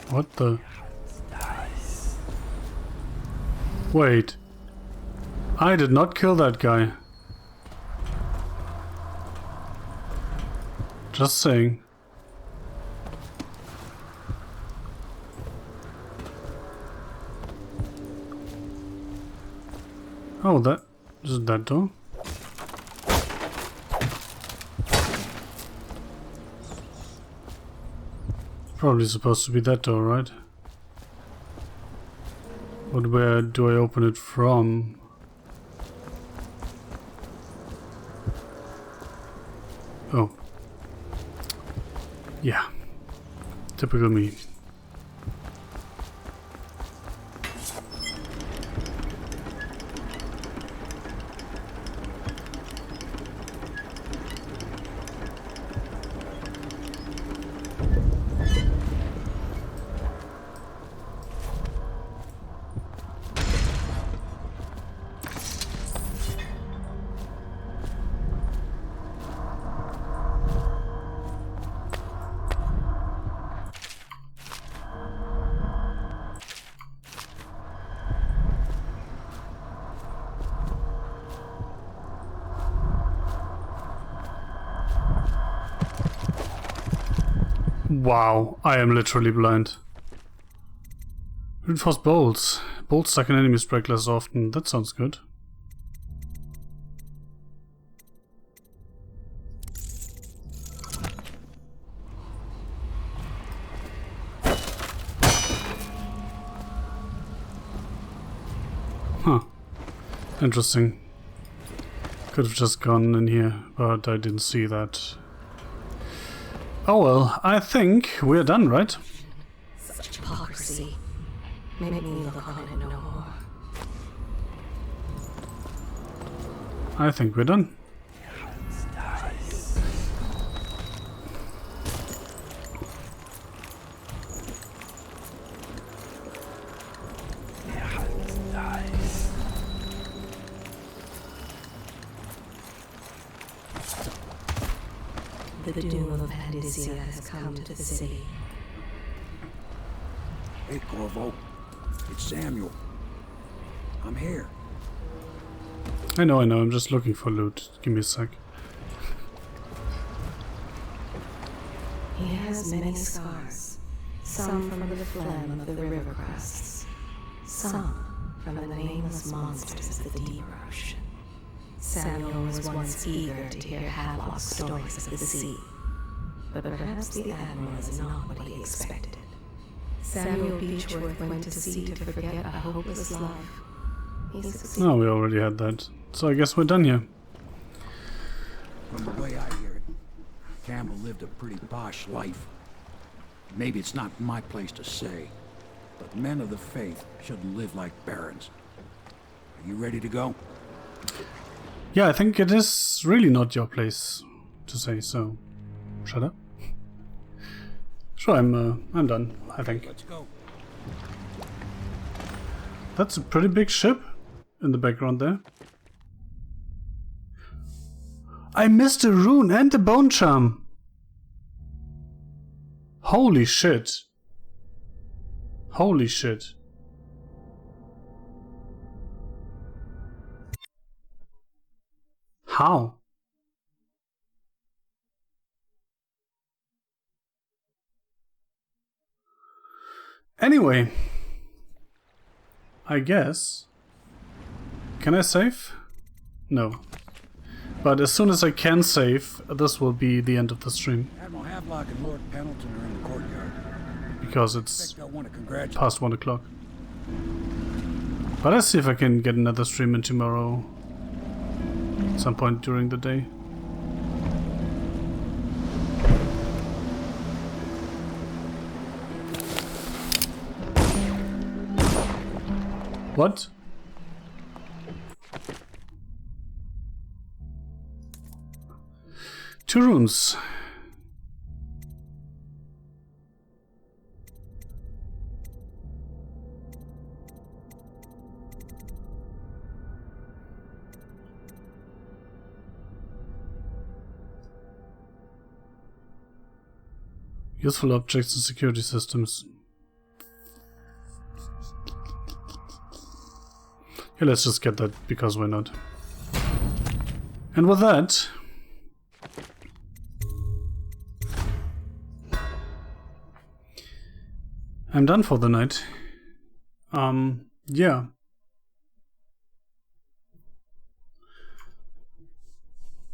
What the? Wait. I did not kill that guy. Just saying. Oh, that is that door? Probably supposed to be that door, right? But where do I open it from? Oh. Yeah. Typical me. Wow, I am literally blind. Reinforced bolts. Bolts stuck in enemies break less often. That sounds good. Huh. Interesting. Could have just gone in here, but I didn't see that. Oh well, I think we're done, right? Such hypocrisy. Make me look on it no more. I think we're done. The doom of Pandysia has come to the city. Hey, Corvo. It's Samuel. I'm here. I know, I'm just looking for loot. Give me a sec. He has many scars, some from the phlegm of the river crests, some from the nameless monsters of the deep ocean. Samuel was once eager to hear Havelock's stories of the sea, but perhaps the Admiral is not what he expected. Samuel Beechworth went to sea to forget a hopeless love. He succeeded. Oh, we already had that. So I guess we're done here. From the way I hear it, Campbell lived a pretty posh life. Maybe it's not my place to say, but men of the faith shouldn't live like barons. Are you ready to go? Yeah, I think it is really not your place to say, so shut up. Sure, I'm done, I think. Let's go. That's a pretty big ship in the background there. I missed a rune and a bone charm. Holy shit. Holy shit. How? Anyway, I guess. Can I save? No. But as soon as I can save, this will be the end of the stream. Admiral Havelock and Lord Pendleton are in the courtyard. Because it's I want to congratulate past 1 o'clock. But let's see if I can get another stream in tomorrow. At some point during the day. What? Two runes. Useful objects and security systems. Yeah, let's just get that because why not? And with that, I'm done for the night. Yeah.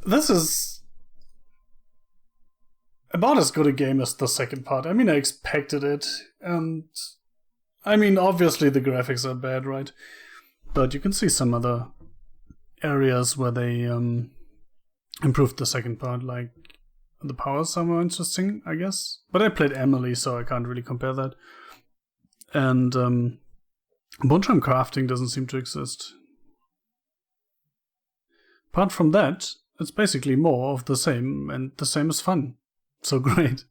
This is about as good a game as the second part. I mean, I expected it, and I mean, obviously the graphics are bad, right? But you can see some other areas where they improved the second part, like the powers are more interesting, I guess. But I played Emily, so I can't really compare that. And bone-charm crafting doesn't seem to exist. Apart from that, it's basically more of the same, and the same is fun. So great.